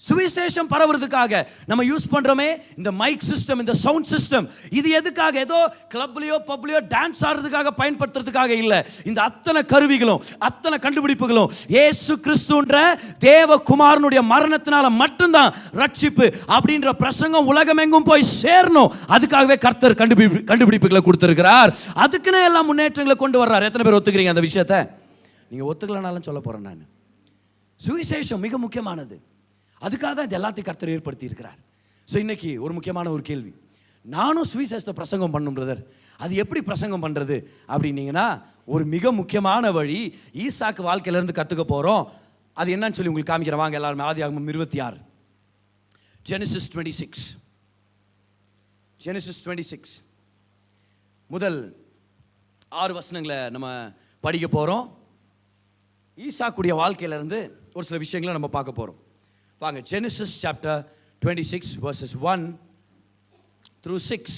சுவிசேஷம் பரவுறதுக்காக. நம்ம யூஸ் பண்றோமே இந்த மைக் சிஸ்டம், இந்த சவுண்ட் சிஸ்டம், இது எதுக்காக, ஏதோ கிளப்லயோ பப்லயோ டான்ஸ் ஆடுறதுக்காக பயன்படுத்துறதுக்காக இல்லை. இந்த அத்தனை கருவிகளும் அத்தனை கண்டுபிடிப்புகளும் இயேசு கிறிஸ்துன்ற தேவகுமாரனுடைய மரணத்தினால மட்டும்தான் ரட்சிப்பு அப்படின்ற பிரசங்கம் உலகமெங்கும் போய் சேரணும். அதுக்காகவே கர்த்தர் கண்டுபிடிப்புகளை கொடுத்திருக்கிறார். அதுக்குன்னு எல்லாம் முன்னேற்றங்களை கொண்டு வர்றார். எத்தனை பேர் ஒத்துக்கிறீங்க அந்த விஷயத்தை? நீங்க ஒத்துக்கலனாலும் சொல்ல போறேன் நான். சுவிசேஷம் மிக முக்கியமானது, அதுக்காக தான் இது எல்லாத்தையும் கர்த்தர் ஏற்படுத்தி இருக்கிறார். ஸோ இன்னைக்கு ஒரு முக்கியமான ஒரு கேள்வி, நானும் சுவிசேஷத்தை பிரசங்கம் பண்ணும் பிரதர், அது எப்படி பிரசங்கம் பண்ணுறது அப்படின்னீங்கன்னா, ஒரு மிக முக்கியமான வழி ஈசாக்கு வாழ்க்கையிலேருந்து கற்றுக்க போகிறோம். அது என்னன்னு சொல்லி உங்களுக்கு காமிக்கிறேன் வாங்க எல்லாருமே. ஆதியாகமம் 26, Genesis 26 முதல் 6 வசனங்களை நம்ம படிக்க போகிறோம். ஈசாக்குடைய வாழ்க்கையிலேருந்து ஒரு சில விஷயங்களை நம்ம பார்க்க போகிறோம். வாங்க, Genesis chapter 26 verses 1 through 6.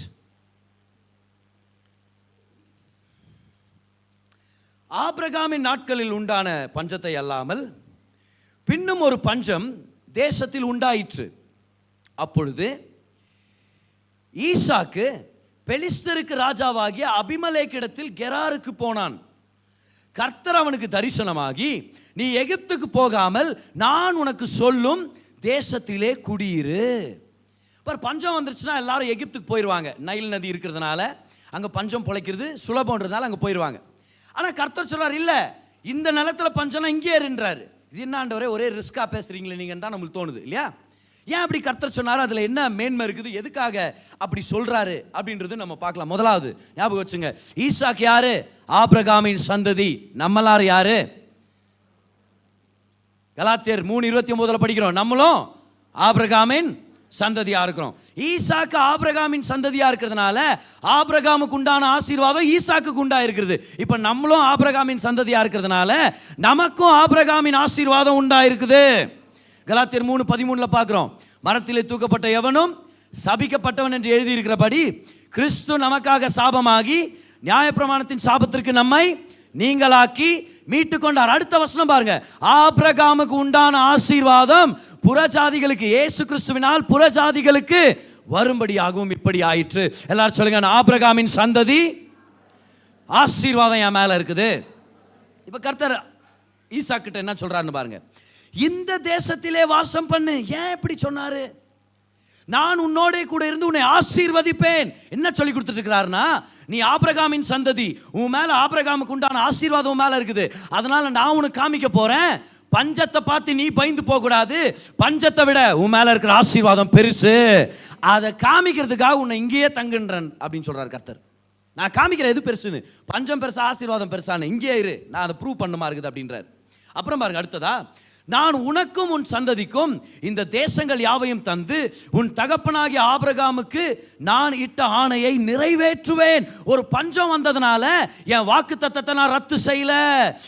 ஆபிரகாமின் நாட்களில் உண்டான பஞ்சத்தை அல்லாமல் பின்னும் ஒரு பஞ்சம் தேசத்தில் உண்டாயிற்று. அப்பொழுது ஈசாக்கு பெலிஸ்தருக்கு ராஜாவாகிய அபிமெலேக்கிடத்தில் கெராருக்கு போனான். கர்த்தர் அவனுக்கு தரிசனமாகி, நீ எகிப்துக்கு போகாமல் நான் உனக்கு சொல்லும் தேசத்திலே குடியிரு. இப்போ பஞ்சம் வந்துருச்சுன்னா எல்லாரும் எகிப்துக்கு போயிடுவாங்க. நைல் நதி இருக்கிறதுனால அங்கே பஞ்சம் பிழைக்கிறது சுலபன்றதுனால அங்கே போயிடுவாங்க. ஆனால் கர்த்தர் சொல்றார், இல்லை இந்த நிலத்துல பஞ்சம்னா இங்கே இருன்றாரு. இது என்னாண்டவரே ஒரே ரிஸ்காக பேசுறீங்களே நீங்கள் தான் நம்மளுக்கு தோணுது இல்லையா? ஏன் அப்படி கர்த்தர் சொன்னார், அதில் என்ன மேன்மை இருக்குது, எதுக்காக அப்படி சொல்றாரு அப்படின்றது நம்ம பார்க்கலாம். முதலாவது ஞாபகம் வச்சுங்க, ஈசாக்கு யாரு? ஆபிரகாமின் சந்ததி. நம்மளார் யாரு? கலாத்தியர் 3:29 படிக்கிறோம், நம்மளும் ஆபிரகாமின் சந்ததியா இருக்கிறோம். ஈசாக்கு ஆபிரகாமின் சந்ததியா இருக்கிறதுனால ஆபிரகாமுக்கு உண்டான ஆசீர்வாதம் ஈசாக்குக்கு உண்டா இருக்கிறது. இப்ப நம்மளும் ஆபிரகாமின் சந்ததியா இருக்கிறதுனால நமக்கும் ஆபிரகாமின் ஆசீர்வாதம் உண்டா இருக்குது. கலாத்தியர் 3:13 பார்க்கிறோம், மரத்திலே தூக்கப்பட்ட எவனும் சபிக்கப்பட்டவன் என்று எழுதியிருக்கிறபடி கிறிஸ்து நமக்காக சாபமாகி நியாயப்பிரமாணத்தின் சாபத்திற்கு நம்மை நீங்களாக்கி மீட்டு கொண்டார். அடுத்த வசனம் பாருங்க, ஆபிரகாமுக்கு உண்டான ஆசீர்வாதம் புறஜாதிகளுக்கு இயேசு கிறிஸ்துவினால் புறஜாதிகளுக்கு வரும்படியாகவும் இப்படி ஆயிற்று. எல்லாரும் சொல்லுங்க, ஆபிரகாமின் சந்ததி ஆசீர்வாதம் என் மேல இருக்குது. இப்ப கர்த்தர் ஈசாக்கு கிட்ட என்ன சொல்றாருன்னு பாருங்க, இந்த தேசத்திலே வாசம் பண்ணு. ஏன் இப்படி சொன்னாரு? நான் உன்னோட கூட இருந்து உன்னை ஆசீர்வதிப்பேன். என்ன சொல்லி கொடுத்துட்டு இருக்கிறாருன்னா, நீ ஆபிரகாமின் சந்ததி, உன் மேல ஆபிரகாமுக்கு உண்டான ஆசீர்வாதம் உன் மேல இருக்குது. அதனால நான் உனக்கு காமிக்க போறேன். பஞ்சத்தை பார்த்து நீ பயந்து போக கூடாது. பஞ்சத்தை விட உன் மேல இருக்கிற ஆசீர்வாதம் பெருசு. அதை காமிக்கிறதுக்காக உன்னை இங்கேயே தங்குன்றேன் அப்படின்னு சொல்றாரு கர்த்தர். நான் காமிக்கிறேன் எது பெருசுன்னு. பஞ்சம் பெருசா ஆசீர்வாதம் பெருசான்னு, இங்கே இரு, நான் அதை ப்ரூவ் பண்ணுமா இருக்குது அப்படின்றார். அப்புறம் பாருங்க அடுத்ததா, நான் உனக்கும் உன் சந்ததிக்கும் இந்த தேசங்கள் யாவையும் தந்து உன் தகப்பனாகிய ஆபிரகாமுக்கு நான் இட்ட ஆணையை நிறைவேற்றுவேன். ஒரு பஞ்சம் வந்ததுனால என் வாக்குத்தத்தத்தை நான் ரத்து செய்யல.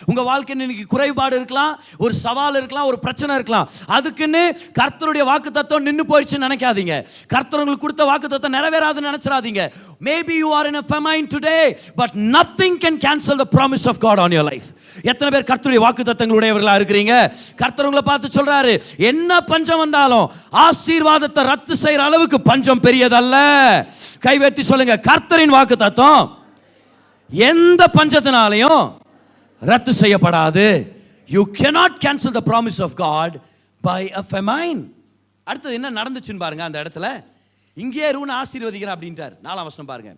உங்க வாழ்க்கையில் இன்னைக்கு குறைபாடு இருக்கலாம், ஒரு சவால் இருக்கலாம், ஒரு பிரச்சனை இருக்கலாம். அதுக்குன்னு கர்த்தருடைய வாக்குத்தத்தம் நின்று போயிடுச்சுன்னு நினைக்காதீங்க. கர்த்தர் உங்களுக்கு கொடுத்த வாக்குத்தத்தம் நிறைவேறாதுன்னு நினைச்சிடாதீங்க. Maybe you are in a famine today, but nothing can cancel the promise of God on your life. எத்தனை பேர் கர்த்தருடைய வாக்குத்தத்தங்களுடையவர்களா இருக்கிறீங்க? கர்த்தர் உங்களை பார்த்து சொல்றாரு, என்ன பஞ்சம் வந்தாலும் ஆசீர்வாதத்தை ரத்து செய்யற அளவுக்கு பஞ்சம் பெரியதல்ல. கைவேற்றி சொல்லுங்க, கர்த்தரின் வாக்குத்தத்தம் எந்த பஞ்சத்தினாலையும் ரத்து செய்யப்படாது. You cannot cancel the promise of God by a famine. அடுத்தது என்ன நடந்துச்சுன்னு பாருங்க. அந்த இடத்துல இங்கே இருன்னு ஆசீர்வதிக்கிறேன் அப்படின்ட்டார். 4ஆம் வசனம் பாருங்க,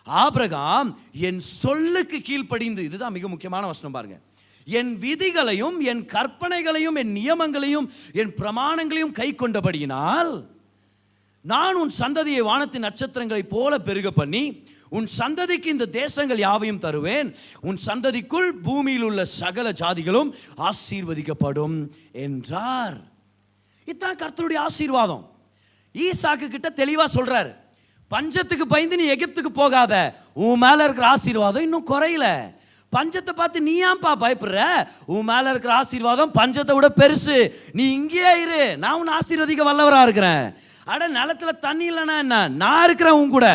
ஆபிரகாம் என் சொல்லுக்கு கீழ்ப்படிந்து, இதுதான் மிக முக்கியமான வசனம் பாருங்க, என் விதிகளையும் என் கற்பனைகளையும் என் நியமங்களையும் என் பிரமாணங்களையும் கை கொண்டபடியினால் நான் உன் சந்ததியை வானத்தின் நட்சத்திரங்களைப் போல பெருக பண்ணி உன் சந்ததிக்கு இந்த தேசங்கள் யாவையும் தருவேன். உன் சந்ததிக்குள் பூமியில் உள்ள சகல ஜாதிகளும் ஆசீர்வதிக்கப்படும் என்றார். இதுதான் கர்த்தருடைய ஆசீர்வாதம். ஈசாக்கு கிட்ட தெளிவா சொல்றாரு, பஞ்சத்துக்கு பயந்து நீ எகிப்துக்கு போகாத, உன் மேல இருக்கிற ஆசீர்வாதம் இன்னும் குறையல. பஞ்சத்தை பார்த்து நீ ஏன்பா பயப்படுற? உன் மேல இருக்கிற ஆசீர்வாதம் பஞ்சத்தை விட பெருசு. நீ இங்கேயே இரு, நான் உன் ஆசீர்வதிக்க வல்லவரா இருக்கிறேன். அட நிலத்துல தண்ணி இல்லைன்னா என்ன, நான் இருக்கிறேன் உன் கூட.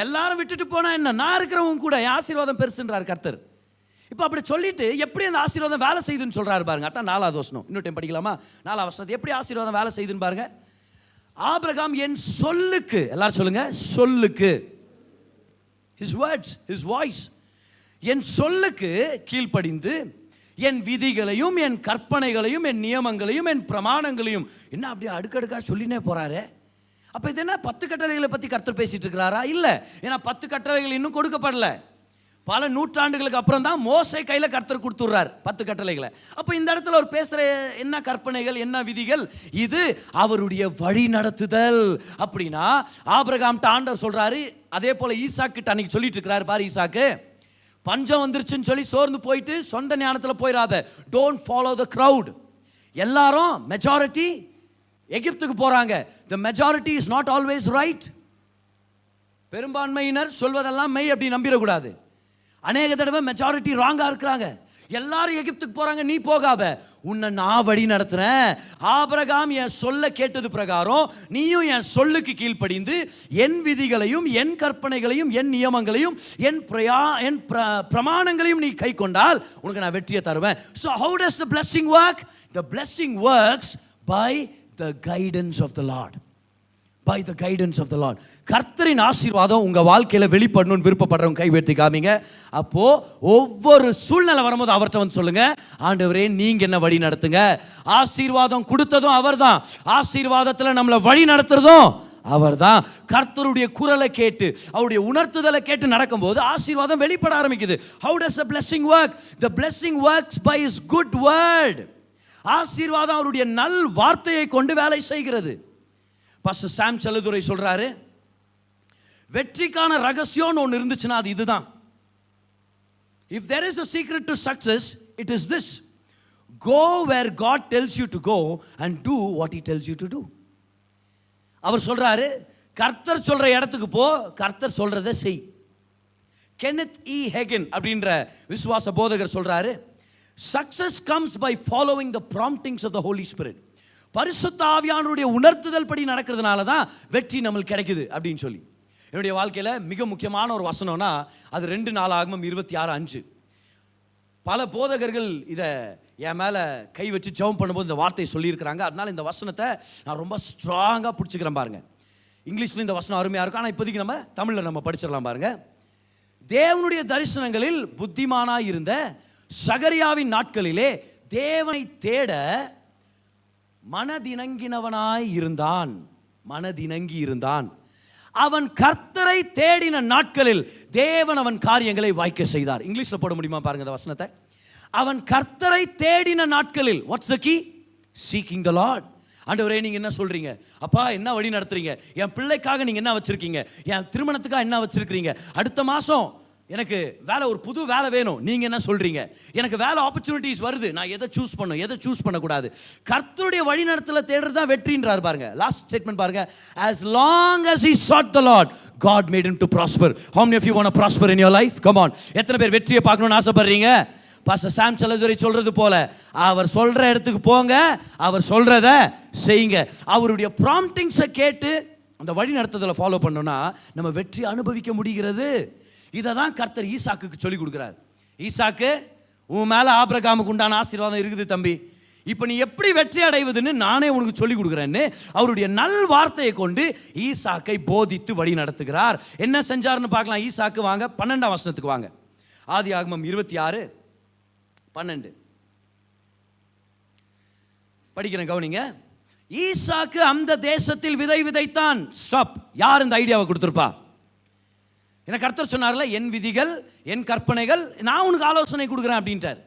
எல்லாரும் விட்டுட்டு போனா என்ன, நான் இருக்கிறேன் உன் கூட. என் ஆசீர்வாதம் பெருசுன்றார் கர்த்தர். இப்போ அப்படி சொல்லிட்டு எப்படி அந்த ஆசீர்வாதம் வேலை செய்யுதுன்னு சொல்றாரு பாருங்க. அதான் 4ஆவது வசனம். இன்னொரு டைம் படிக்கலாமா? 4ஆவது வசனத்தை எப்படி ஆசீர்வாதம் வேலை செய்யுதுன்னு பாருங்க. ஆபிரகாம் என் சொல்லுக்கு, எல்லாரும் சொல்லுங்க, சொல்லுக்கு, his words, his voice, என் சொல்லுக்கு கீழ்ப்படிந்து என் விதிகளையும் என் கற்பனைகளையும் என் நியமங்களையும் என் பிரமாணங்களையும், என்ன அப்படியே அடுக்கடுக்கா சொல்லினே போறாரு. அப்ப இது என்ன 10 கட்டளைகளை பத்தி கர்த்தர் பேசிட்டு இருக்கிறாரா? இல்ல, ஏன்னா 10 கட்டளைகள் இன்னும் கொடுக்கப்படல. பல நூற்றாண்டுகளுக்கு அப்புறம் தான் மோசே கையில கர்த்தர் கொடுத்துறார் 10 கட்டளைகளை. அப்ப இந்த இடத்துல ஒரு பேசுற என்ன கற்பனைகள், என்ன விதிகள்? இது அவருடைய வழி நடத்துதல். அப்படின்னா ஆபிரகாம் ஆண்டவர் சொல்றாரு, அதே போல ஈசாக்கு கிட்ட அன்னைக்கு சொல்லிட்டு இருக்கிறாரு பாரு, ஈசாக்கு பஞ்சம் வந்துருச்சுன்னு சொல்லி சோர்ந்து போயிட்டு சொந்த ஞானத்துல போயிடாத. Don't follow the crowd. எல்லாரும் மெஜாரிட்டி எகிப்துக்கு போறாங்க. The majority is not always right. பெரும்பான்மையினர் சொல்வதெல்லாம் மெய் அப்படி நம்பிடக்கூடாது. அநேக தடவை மெஜாரிட்டி ராங்கா இருக்கிறாங்க. எல்லாரும் எகிப்துக்கு போறாங்க, நீ போகாத, உன்னை நான் வழி நடத்துறேன். ஆபிரகாம் என் சொல்ல கேட்டது பிரகாரம் நீயும் என் சொல்லுக்கு கீழ்ப்படிந்து என் விதிகளையும் என் கற்பனைகளையும் என் நியமங்களையும் என் பிரமாணங்களையும் நீ கை கொண்டால் உனக்கு நான் வெற்றியை தருவேன். So how does the blessing work? The blessing works by the guidance of the Lord. By the guidance of the Lord. கர்த்தரின் ஆசீர்வாதம் உங்க வாழ்க்கையில வெளிப்படணும்னு விருப்பப்படுறவங்க கை வெட்டி காமிங்க. அப்போ ஒவ்வொரு சூழ்நிலை வரும்போது அவர்கிட்ட வந்து சொல்லுங்க, ஆண்டவரே நீங்க என்ன வழி நடத்துங்க. ஆசீர்வாதம் கொடுத்ததும் அவர்தான், ஆசீர்வாதத்துல நம்மளை வழி நடத்துறதும் அவர்தான். கர்த்தருடைய குரலை கேட்டு அவருடைய உணர்த்துதலை கேட்டு நடக்கும்போது ஆசீர்வாதம் வெளிப்பட ஆரம்பிக்குது. How does the blessing work? The blessing works by his good word. ஆசீர்வாதம் அவருடைய நல் வார்த்தையை கொண்டு வேலை செய்கிறது. பாஸ்டர் சாம் செல்லதுரை சொல்றாரு, வெற்றிக்கான ரகசியம் ஒன்று இருந்துச்சுன்னா அது இதுதான். If there is a secret to success, it is this: go where God tells you to go and do what he tells you to do. அவர் சொல்றாரு, கர்த்தர் சொல்ற இடத்துக்கு போ, கர்த்தர் சொல்றதை செய். கென்னத் இ ஹேகன் அப்படின்ற விசுவாச போதகர் சொல்றாரு, success comes by following the promptings of the Holy Spirit. பரிசுத்த ஆவியானவருடைய உணர்த்துதல் படி நடக்கிறதுனால தான் வெற்றி நம்மளுக்கு கிடைக்குது அப்படின்னு சொல்லி. என்னுடைய வாழ்க்கையில் மிக முக்கியமான ஒரு வசனம்னா அது 2 நாளாகமம் 26:5. பல போதகர்கள் இதை என் மேலே கை வச்சு ஜெபம் பண்ணும்போது இந்த வார்த்தையை சொல்லியிருக்கிறாங்க. அதனால இந்த வசனத்தை நான் ரொம்ப ஸ்ட்ராங்காக பிடிச்சிக்கிறேன் பாருங்க. இங்கிலீஷ்ல இந்த வசனம் அருமையாக இருக்கும், ஆனால் இப்போதைக்கு நம்ம தமிழில் நம்ம படிச்சிடலாம் பாருங்க. தேவனுடைய தரிசனங்களில் புத்திமானாய் இருந்த சகரியாவின் நாட்களிலே தேவனை தேட மனதிணங்கினவனாய் இருந்தான். மனதிணங்கி இருந்தான். அவன் கர்த்தரை தேடின நாட்களில் தேவன் அவன் காரியங்களை வாய்க்க செய்தார். இங்கிலீஷ்ல போட முடியுமா பாருங்க இந்த வசனத்தை. அவன் கர்த்தரை தேடின நாட்களில், what's the key? Seeking the Lord. ஆண்டவரே, நீங்க என்ன சொல்றீங்க? அப்பா, என்ன வழி நடத்துறீங்க? என் பிள்ளைக்காக நீங்க என்ன வச்சிருக்கீங்க? என் திருமணத்துக்காக என்ன வச்சிருக்கீங்க? அடுத்த மாசம் எனக்கு வேலை, ஒரு புது வேலை வேணும், நீங்க என்ன சொல்றீங்க? எனக்கு வேலை ஆப்பர்ச்சுனிட்டிஸ் வருது, நான் எதை சூஸ் பண்ணும், எதை சூஸ் பண்ணக்கூடாது? கர்த்தருடைய வழி நடத்தல தேடுறது தான் வெற்றின்றார் பாருங்க. லாஸ்ட் ஸ்டேட்மெண்ட் பாருங்க. As long as he sought the Lord, God made him to prosper. How many of you want to prosper in your life? Come on. எத்தனை பேர் வெற்றியை பார்க்கணும்னு ஆசைப்படுறீங்க? பாஸ்டர் சாம் செல்லதுரை சொல்றது போல, அவர் சொல்ற இடத்துக்கு போங்க, அவர் சொல்றத செய்யுங்க. அவருடைய ப்ராம்ப்டிங்ஸை கேட்டு அந்த வழி நடத்துதலை ஃபாலோ பண்ணோம்னா நம்ம வெற்றி அனுபவிக்க முடிகிறது. இதை தான் கர்த்தர் ஈசாக்குக்கு சொல்லி கொடுக்குறார். ஈசாக்கு, உன் மேலே ஆபிரகாமுக்கு உண்டான ஆசீர்வாதம் இருக்குது தம்பி, இப்போ நீ எப்படி வெற்றி அடைவதுன்னு நானே உனக்கு சொல்லி கொடுக்குறேன்னு அவருடைய நல் வார்த்தையை கொண்டு ஈசாக்கை போதித்து வழி நடத்துகிறார். என்ன செஞ்சாருன்னு பார்க்கலாம். ஈசாக்கு வாங்க 12ஆம் வசனத்துக்கு வாங்க. ஆதியாகமம் 26:12 படிக்கிறேன், கவனிங்க. ஈசாக்கு அந்த தேசத்தில் விதை விதைத்தான். ஸ்டாப். யார் இந்த ஐடியாவை கொடுத்துருப்பா? எனக்கு கர்த்தர் சொன்னார்ல, என் விதிகள் என் கற்பனைகள், நான் உனக்கு ஆலோசனை கொடுக்குறேன் அப்படின்ட்டார்.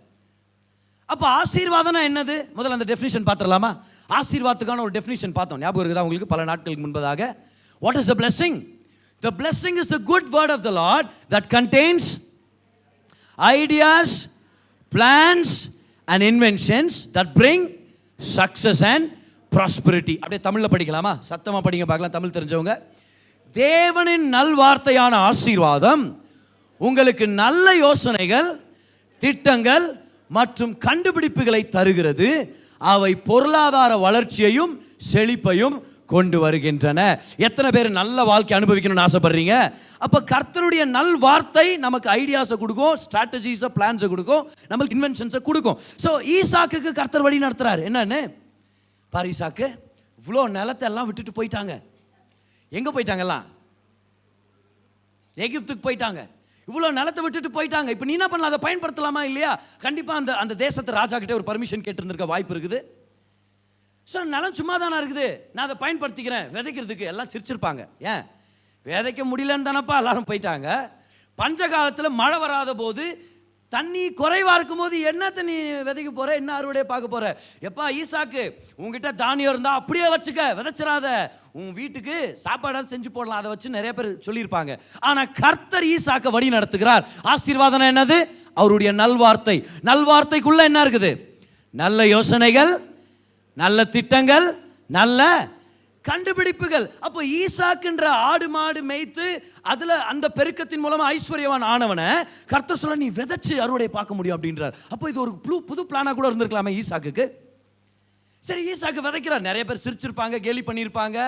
அப்போ ஆசீர்வாதம்னா என்னது? முதல்ல அந்த டெஃபினிஷன் பார்த்துடலாமா? ஆசீர்வாதத்துக்கான ஒரு டெஃபினிஷன் பார்த்தோம், ஞாபகம் இருக்குதா உங்களுக்கு? பல நாட்களுக்கு முன்பதாக. What is the blessing? The blessing is the good word of the Lord that contains ideas, plans and inventions that bring success and prosperity. அப்படியே தமிழில் படிக்கலாமா? சத்தமாக படிங்க பார்க்கலாம், தமிழ் தெரிஞ்சவங்க. தேவனின் நல்வார்த்தையான ஆசீர்வாதம் உங்களுக்கு நல்ல யோசனைகள், திட்டங்கள் மற்றும் கண்டுபிடிப்புகளை தருகிறது. அவை பொருளாதார வளர்ச்சியையும் செழிப்பையும் கொண்டு வருகின்றன. எத்தனை பேர் நல்ல வாழ்க்கை அனுபவிக்கணும்னு ஆசைப்படுறீங்க? அப்போ கர்த்தருடைய நல் வார்த்தை நமக்கு ஐடியாஸை கொடுக்கும், ஸ்ட்ராட்டஜிஸை, பிளான்ஸை கொடுக்கும், நம்மளுக்கு இன்வென்ஷன்ஸை கொடுக்கும். ஸோ ஈசாக்குக்கு கர்த்தர் வழி நடத்துறாரு. என்னன்னு பாரு, ஈசாக்கு இவ்வளோ நிலத்தை எல்லாம் விட்டுட்டு போயிட்டாங்க. எங்கே போயிட்டாங்கலாம்? எகிப்துக்கு போயிட்டாங்க. இவ்வளோ நிலத்தை விட்டுட்டு போயிட்டாங்க. இப்போ நீ என்ன பண்ணலாம்? அதை பயன்படுத்தலாமா இல்லையா? கண்டிப்பாக அந்த அந்த தேசத்து ராஜா கிட்டே ஒரு பர்மிஷன் கேட்டிருந்திருக்க வாய்ப்பு இருக்குது. ஸோ நிலம் சும்மா தானே இருக்குது, நான் அதை பயன்படுத்திக்கிறேன் விதைக்கிறதுக்கு. எல்லாம் சிரிச்சிருப்பாங்க. ஏன் விதைக்க முடியலன்னு தானப்பா எல்லாரும் போயிட்டாங்க. பஞ்ச காலத்தில் மழை வராத போது, தண்ணி குறைவாக இருக்கும் போது என்ன தண்ணி விதைக்க போகிற, என்ன அறுவடையை பார்க்க போகிற? எப்பா ஈசாக்கு, உங்ககிட்ட தானியம் இருந்தால் அப்படியே வச்சுக்க, விதைச்சிடாத, உன் வீட்டுக்கு சாப்பாடாக செஞ்சு போடலாம், அதை வச்சு நிறைய பேர் சொல்லியிருப்பாங்க. ஆனால் கர்த்தர் ஈசாக்கை வழி நடத்துகிறார். ஆசீர்வாதம் என்னது? அவருடைய நல்வார்த்தை. நல்வார்த்தைக்குள்ள என்ன இருக்குது? நல்ல யோசனைகள், நல்ல திட்டங்கள், நல்ல கண்டுபிடிப்புகள். அப்போ ஈசாக்குன்ற ஆடு மாடு மேய்த்து அதுல அந்த பெருக்கத்தின் மூலமா ஐஸ்வர்யவான் ஆனவனை கர்த்தர் சொல்ல, நீ விதைச்சு அறுவடை பார்க்க முடியும் அப்படின்றார். அப்போ இது ஒரு புது பிளானா கூட இருந்திருக்கலாமே ஈசாக்குக்கு. சரி, ஈசாக்கு விதைக்கிறார். நிறைய பேர் சிரிச்சிருப்பாங்க, கேலி பண்ணியிருப்பாங்க,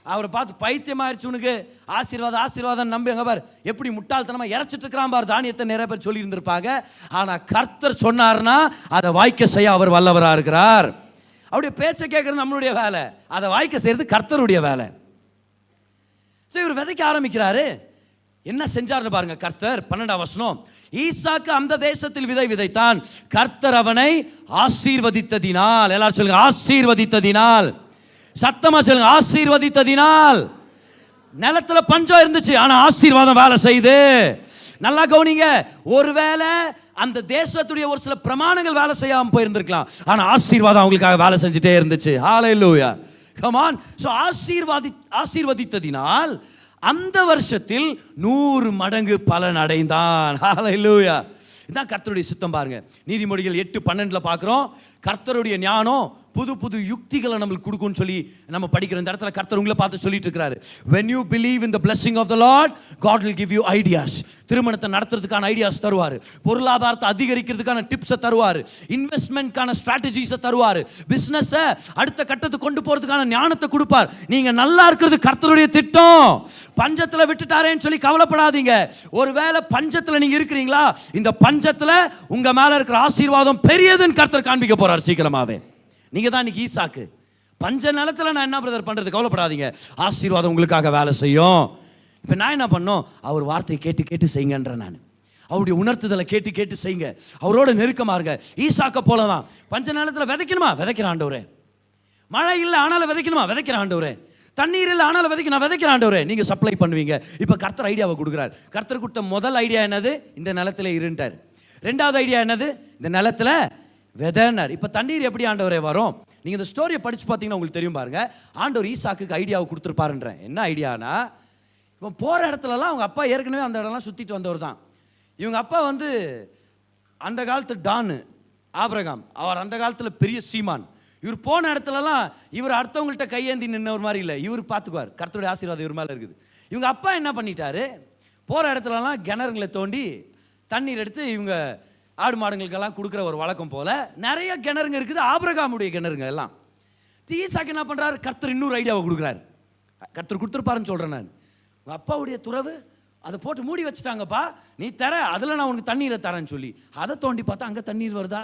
அவரை பார்த்து பைத்தியமாயிருச்சு உனக்கு, ஆசீர்வாதம் ஆசீர்வாதம் நம்பி அங்கே பார் எப்படி முட்டாள்தனமா இறைச்சிட்டு இருக்கிறான் பார் தானியத்தை, நிறைய பேர் சொல்லி இருந்திருப்பாங்க. ஆனா கர்த்தர் சொன்னார்னா அதை வாய்க்க செய்ய அவர் வல்லவராக இருக்கிறார். அவருடைய பேச்சை கேட்கறது நம்மளுடைய வேலை, அதை வாய்க்க செய்யறது கர்த்தருடைய வேலை. சரி, இவர் விதைக்க ஆரம்பிக்கிறாரு. என்ன செஞ்சார்னு பாருங்க கர்த்தர். 12ஆம் வசனம். ஈசாக்கு அந்த தேசத்தில் விதை விதைத்தான், கர்த்தர் அவனை ஆசீர்வதித்ததினால். எல்லாரும் சொல்லுங்க, ஆசீர்வதித்ததினால். சத்தமா சொல்லுங்க, ஆசீர்வதித்ததினால். நிலத்துல பஞ்சம் இருந்துச்சு, ஆனா ஆசீர்வாதம் வேலை செய்து. நல்லா கவனிங்க. ஒருவேளை அந்த தேசத்துடைய ஒரு சில பிரமாணங்கள் வேலை செய்யாம போயிருந்திருக்கலாம், ஆனா ஆசீர்வாதம் அவங்களுக்காக வேலை செஞ்சுட்டே இருந்துச்சு. ஹல்லேலூயா, கம் ஆன். சோ ஆசீர்வதித்ததினால் அந்த வருஷத்தில் 100 மடங்கு பலன் அடைந்தான். ஹல்லேலூயா. இதான் கர்த்தருடைய சித்தம் பாருங்க. நீதிமொழிகள் 8:12 பார்க்கிறோம். கர்த்தருடைய ஞானம் புது புது யுக்திகளை நம்மளுக்கு கொடுக்கும்னு சொல்லி நம்ம படிக்கிறோம். இந்த இடத்துல கர்த்தர் உங்களை பார்த்து சொல்லிட்டு இருக்கிறாரு, when you believe in the blessing of the Lord, God will give you ideas. திருமணத்தை நடத்துறதுக்கான ஐடியாஸ் தருவார், பொருளாதாரத்தை அதிகரிக்கிறதுக்கான டிப்ஸை தருவார், இன்வெஸ்ட்மெண்ட்கான ஸ்ட்ராட்டஜிஸை தருவார், பிஸ்னஸை அடுத்த கட்டத்துக்கு கொண்டு போகிறதுக்கான ஞானத்தை கொடுப்பார். நீங்கள் நல்லா இருக்கிறது கர்த்தருடைய திட்டம். பஞ்சத்தில் விட்டுட்டாரேன்னு சொல்லி கவலைப்படாதீங்க. ஒருவேளை பஞ்சத்தில் நீங்கள் இருக்கிறீங்களா, இந்த பஞ்சத்தில் உங்கள் மேலே இருக்கிற ஆசீர்வாதம் பெரியதுன்னு கர்த்தர் காண்பிக்க போகிறார் சீக்கிரமாகவே. நீங்கள் தான் இன்னைக்கு ஈசாக்கு. பஞ்ச நிலத்தில் நான் என்ன பிரதர் பண்ணுறது, கவலைப்படாதீங்க, ஆசீர்வாதம் உங்களுக்காக வேலை செய்யும். இப்போ நான் என்ன பண்ணோம், அவர் வார்த்தையை கேட்டு கேட்டு செய்யுங்கன்ற, நான் அவருடைய உணர்த்துதலை கேட்டு கேட்டு செய்யுங்க, அவரோட நெருக்கமாக இருங்க. ஈசாக்க போல தான். பஞ்ச நிலத்தில் விதைக்கணுமா, விதைக்கிற ஆண்டவரே. மழை இல்லை ஆனாலும் விதைக்கணுமா, விதைக்கிற ஆண்டவரே. தண்ணீர் இல்லை ஆனாலும் விதைக்கிற ஆண்டவரே. நீங்கள் சப்ளை பண்ணுவீங்க. இப்போ கர்த்தர் ஐடியாவை கொடுக்குறார். கர்த்தர் கொடுத்த முதல் ஐடியா என்னது, இந்த நிலத்தில் இருண்டார். ரெண்டாவது ஐடியா என்னது, இந்த நிலத்தில் விதைனார். இப்போ தண்ணீர் எப்படி ஆண்டவரே வரும்? நீங்கள் இந்த ஸ்டோரியை படித்து பார்த்தீங்கன்னா உங்களுக்கு தெரியும் பாருங்க. ஆண்டவர் ஈசாக்குக்கு ஐடியாவை கொடுத்துருப்பாருன்றேன். என்ன ஐடியானா, இப்போ போகிற இடத்துலலாம் அவங்க அப்பா ஏற்கனவே அந்த இடம்லாம் சுற்றிட்டு வந்தவர் தான். இவங்க அப்பா வந்து அந்த காலத்து டானு ஆபிரகாம், அவர் அந்த காலத்தில் பெரிய சீமான். இவர் போன இடத்துலலாம் இவர் அடுத்தவங்கள்ட்ட கையேந்தி நின்ன ஒரு மாதிரி இல்லை, இவர் பார்த்துக்குவார். கர்த்தருடைய ஆசீர்வாதம் இவர் மேலே இருக்குது. இவங்க அப்பா என்ன பண்ணிட்டாரு, போகிற இடத்துலலாம் கிணறுங்களை தோண்டி தண்ணீர் எடுத்து இவங்க ஆடு மாடுங்களுக்கெல்லாம் கொடுக்குற ஒரு வழக்கம் போல் நிறைய கிணறுங்க இருக்குது, ஆபிரகாமுடைய கிணறுங்க எல்லாம். ஈசாக்கு என்ன பண்ணுறாரு, கர்த்தர் இன்னொரு ஐடியாவை கொடுக்குறாரு. கர்த்தர் கொடுத்துருப்பாருன்னு சொல்கிறேன் நான். உங்கள் அப்பாவுடைய துறவு அதை போட்டு மூடி வச்சுட்டாங்கப்பா, நீ தர, அதில் நான் உனக்கு தண்ணீரை தரேன்னு சொல்லி அதை தோண்டி பார்த்தா அங்கே தண்ணீர் வருதா.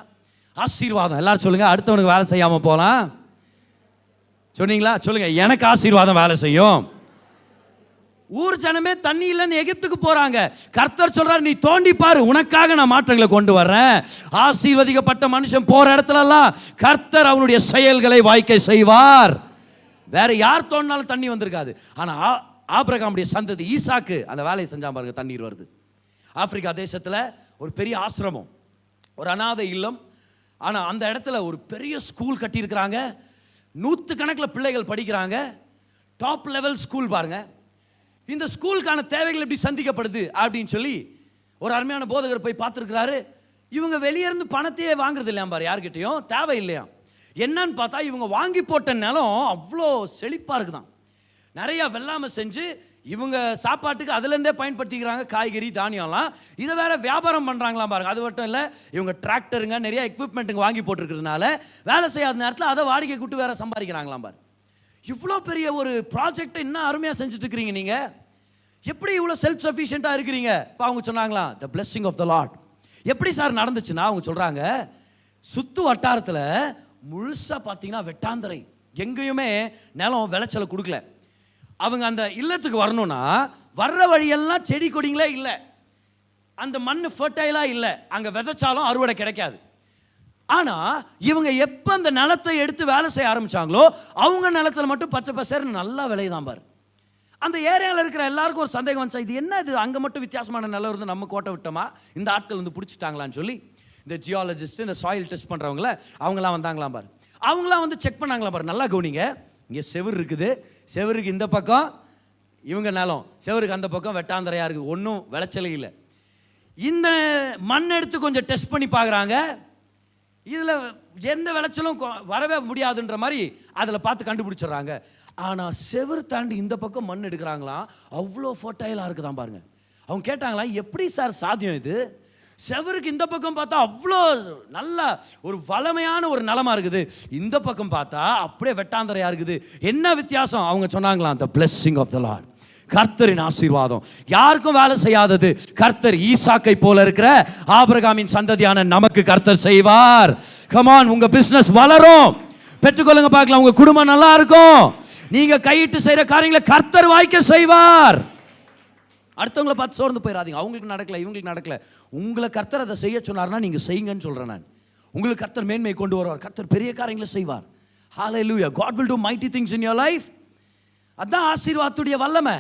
ஆசீர்வாதம். எல்லாரும் சொல்லுங்க, அடுத்தவனுக்கு வேலை செய்யாமல் போகலாம் சொன்னீங்களா? சொல்லுங்க, எனக்கு ஆசீர்வாதம் வேலை செய்யும். ஊர் ஜனமே தண்ணி இல்லைன்னு எகிப்துக்கு போறாங்க. கர்த்தர் சொல்றார், நீ தோண்டி பாரு, உனக்காக நான் மாற்றங்களை கொண்டு வர்றேன். ஆசீர்வதிக்கப்பட்ட மனுஷன் போற இடத்துலலாம் கர்த்தர் அவனுடைய செயல்களை வாய்க்க செய்வார். வேற யார் தோண்டினாலும் தண்ணி வந்திருக்காது. ஆனா ஆபிரகாமுடைய சந்ததி ஈசாக்கு அந்த வேலையை செஞ்சா பாருங்க, தண்ணீர் வருது. ஆப்பிரிக்கா தேசத்தில் ஒரு பெரிய ஆசிரமம், ஒரு அநாதை இல்லம். ஆனால் அந்த இடத்துல ஒரு பெரிய ஸ்கூல் கட்டியிருக்கிறாங்க. 100 கணக்கில் பிள்ளைகள் படிக்கிறாங்க. டாப் லெவல் ஸ்கூல் பாருங்க. இந்த ஸ்கூலுக்கான தேவைகள் எப்படி சந்திக்கப்படுது அப்படின்னு சொல்லி ஒரு அருமையான போதகர் போய் பார்த்துருக்கிறாரு. இவங்க வெளியே இருந்து பணத்தையே வாங்குறது இல்லையா பாரு, யார்கிட்டையும் தேவை இல்லையா. என்னன்னு பார்த்தா இவங்க வாங்கி போட்ட நிலம் அவ்வளோ செழிப்பாக இருக்குதான். நிறையா வெள்ளாமை செஞ்சு இவங்க சாப்பாட்டுக்கு அதுலேருந்தே பயன்படுத்திக்கிறாங்க, காய்கறி தானியம்லாம். இதை வேற வியாபாரம் பண்ணுறாங்களாம் பாருங்க. அது மட்டும் இல்லை, இவங்க டிராக்டருங்க நிறைய எக்யூப்மெண்ட்டுங்க வாங்கி போட்டிருக்கிறதுனால வேலை செய்யாத நேரத்தில் அதை வாடகை கூட்டு வேற சம்பாதிக்கிறாங்களாம் பாரு. இவ்வளோ பெரிய ஒரு ப்ராஜெக்டை இன்னும் அருமையாக செஞ்சுட்டு இருக்கிறீங்க நீங்கள், எப்படி இவ்வளோ செல்ஃப் சஃபிஷியண்ட்டாக இருக்கிறீங்க? இப்போ அவங்க சொன்னாங்களா, the blessing of the Lord. எப்படி சார் நடந்துச்சுன்னா, அவங்க சொல்கிறாங்க, சுற்று வட்டாரத்தில் முழுசாக பார்த்தீங்கன்னா வெட்டாந்தரை, எங்கேயுமே நிலம் விளைச்சலை கொடுக்கல. அவங்க அந்த இல்லத்துக்கு வரணும்னா வர்ற வழியெல்லாம் செடி கொடிங்களே இல்லை, அந்த மண் ஃபர்டைலாக இல்லை, அங்கே விதைச்சாலும் அறுவடை கிடைக்காது. ஆனால் இவங்க எப்போ அந்த நிலத்தை எடுத்து வேலை செய்ய ஆரம்பித்தாங்களோ அவங்க நிலத்தில் மட்டும் பச்சை பசேர்னு நல்லா விளையுதான் பாரு. அந்த ஏரியாவில் இருக்கிற எல்லாருக்கும் ஒரு சந்தேகம் வந்துச்சா, இது என்ன இது அங்கே மட்டும் வித்தியாசமான நிலம் இருந்து நம்ம கோட்டை விட்டோமா, இந்த ஆட்கள் வந்து பிடிச்சிட்டாங்களான்னு சொல்லி இந்த ஜியாலஜிஸ்ட், இந்த சாயில் டெஸ்ட் பண்ணுறவங்கள அவங்களாம் வந்தாங்களாம் பாரு. அவங்களாம் வந்து செக் பண்ணாங்களாம் பாரு. நல்லா கவனிங்க, இங்கே செவுரு இருக்குது, செவருக்கு இந்த பக்கம் இவங்க நிலம், செவருக்கு அந்த பக்கம் வெட்டாந்தரையாக இருக்குது, ஒன்றும் விளைச்சலே இல்லை. இந்த மண் எடுத்து கொஞ்சம் டெஸ்ட் பண்ணி பார்க்குறாங்க, இதில் எந்த விளைச்சலும் வரவே முடியாதுன்ற மாதிரி அதில் பார்த்து கண்டுபிடிச்சிடுறாங்க. ஆனால் செவர் தாண்டி இந்த பக்கம் மண் எடுக்கிறாங்களாம், அவ்வளோ ஃபர்டைலாக இருக்குதான் பாருங்க. அவங்க கேட்டாங்களா, எப்படி சார் சாத்தியம் இது, செவருக்கு இந்த பக்கம் பார்த்தா அவ்வளோ நல்ல ஒரு வளமையான ஒரு நிலமா இருக்குது, இந்த பக்கம் பார்த்தா அப்படியே வெட்டாந்தரையாக இருக்குது, என்ன வித்தியாசம்? அவங்க சொன்னாங்களாம், the blessing of the Lord, கர்த்தரின் ஆசீர்வாதம். யாருக்கும் வேலை செய்யாதது கர்த்தர் ஈசாக்கை போல இருக்கிற ஆபிரகாமின் சந்ததியான நமக்கு கர்த்தர் செய்வார். கமான், உங்க பிசினஸ் வளரும், பெற்றுக்கொள்ளுங்க பார்க்கலாம். உங்க குடும்பம் நல்லா இருக்கும், நீங்க கையிட்டு செய்யற காரியங்களை கர்த்தர் வாய்க்க செய்வார். அடுத்தவங்களை பார்த்து சோர்ந்து போயிடாதீங்க, அவங்களுக்கு நடக்கல இவங்களுக்கு நடக்கல. உங்களை கர்த்தர் அதை செய்ய சொன்னார்னா நீங்க செய்யுங்கன்னு சொல்றேன் நான். உங்களுக்கு கர்த்தர் மேன்மை கொண்டு வருவார், கர்த்தர் பெரிய காரியங்களை செய்வார். ஹalleluya, God will do mighty things in your life. அதான் ஆசீர்வாதத்துடைய வல்லமை.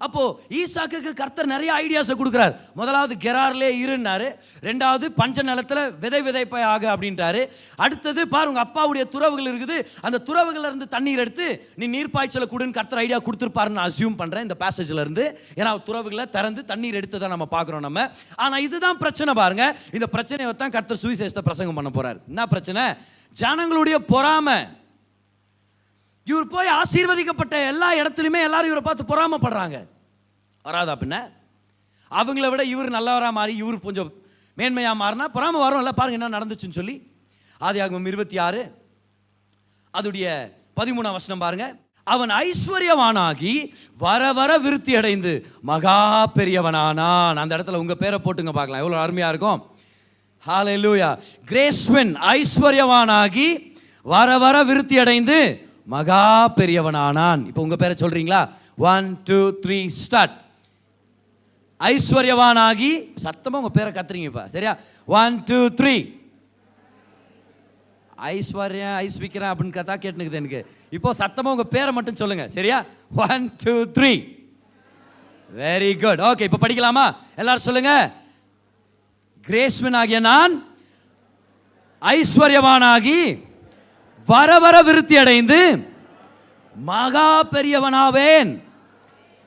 அப்போ ஈசாக்குக்கு கர்த்தர் நிறைய ஐடியாஸை கொடுக்குறாரு. முதலாவது கெரார்லே இருன்னாரு, ரெண்டாவது பஞ்ச நிலத்துல விதைப்பாய் ஆக அப்படின்ட்டாரு. அடுத்தது பாரு உங்க அப்பாவுடைய துறவுகள் இருக்குது, அந்த துறவுகள்ல இருந்து தண்ணீர் எடுத்து நீ நீர்ப்பாய்ச்சலை கொடுன்னு கர்த்தர் ஐடியா கொடுத்துருப்பாருன்னு அசியூம் பண்றேன் இந்த பேசேஜ்ல இருந்து. ஏன்னா துறவுகளை திறந்து தண்ணீர் எடுத்ததை நம்ம பார்க்குறோம் நம்ம. ஆனா இதுதான் பிரச்சனை பாருங்க. இந்த பிரச்சனையை தான் கர்த்தர் சுவிசேஷத்தை பிரசங்கம் பண்ண போறாரு. என்ன பிரச்சனை? ஜனங்களுடைய பொறாமை. இவர் போய் ஆசீர்வதிக்கப்பட்ட எல்லா இடத்துலையுமே எல்லாரும் இவரை பார்த்து பொறாமப்படுறாங்க. வராதா பின்ன? அவங்கள விட இவர் நல்லவரா மாறி இவர் கொஞ்சம் மேன்மையாக மாறினா பொறாம வரும் இல்லை. பாருங்க என்ன நடந்துச்சுன்னு சொல்லி ஆதியாகமம் 26 அதுடைய 13ஆம் வசனம் பாருங்க. அவன் ஐஸ்வர்யவானாகி வர வர விருத்தி அடைந்து மகா பெரியவனானான். அந்த இடத்துல உங்க பேரை போட்டுங்க பார்க்கலாம், எவ்வளோ அருமையா இருக்கும். ஹல்லேலூயா. கிரேஸ்வன் ஐஸ்வர்யவானாகி வர வர விருத்தி அடைந்து மகா பெரியவனானான். இப்போ உங்க பேரை சொல்றீங்களா? 1 2 3 ஸ்டார்ட். ஐஸ்வர்யவானாகி, சத்தமா உங்க பேரை கத்துறீங்க இப்ப, சரியா? 1 2 3. ஐஸ்வர்யா ஐஸ் விக்கிறேன் அப்படின்னு கத்தா கேட்டுனுக்குது எனக்கு. இப்போ சத்தமா உங்க பேரை மட்டும் சொல்லுங்க, சரியா? 1 2 3. Very good. ஓகே, இப்போ படிக்கலாமா? எல்லாரும் சொல்லுங்க. கிரேஸ்வன் ஆகிய நான் ஐஸ்வர்யவானாகி வர வர விருத்தி அடைந்து மகா பெரியவனாவேன்.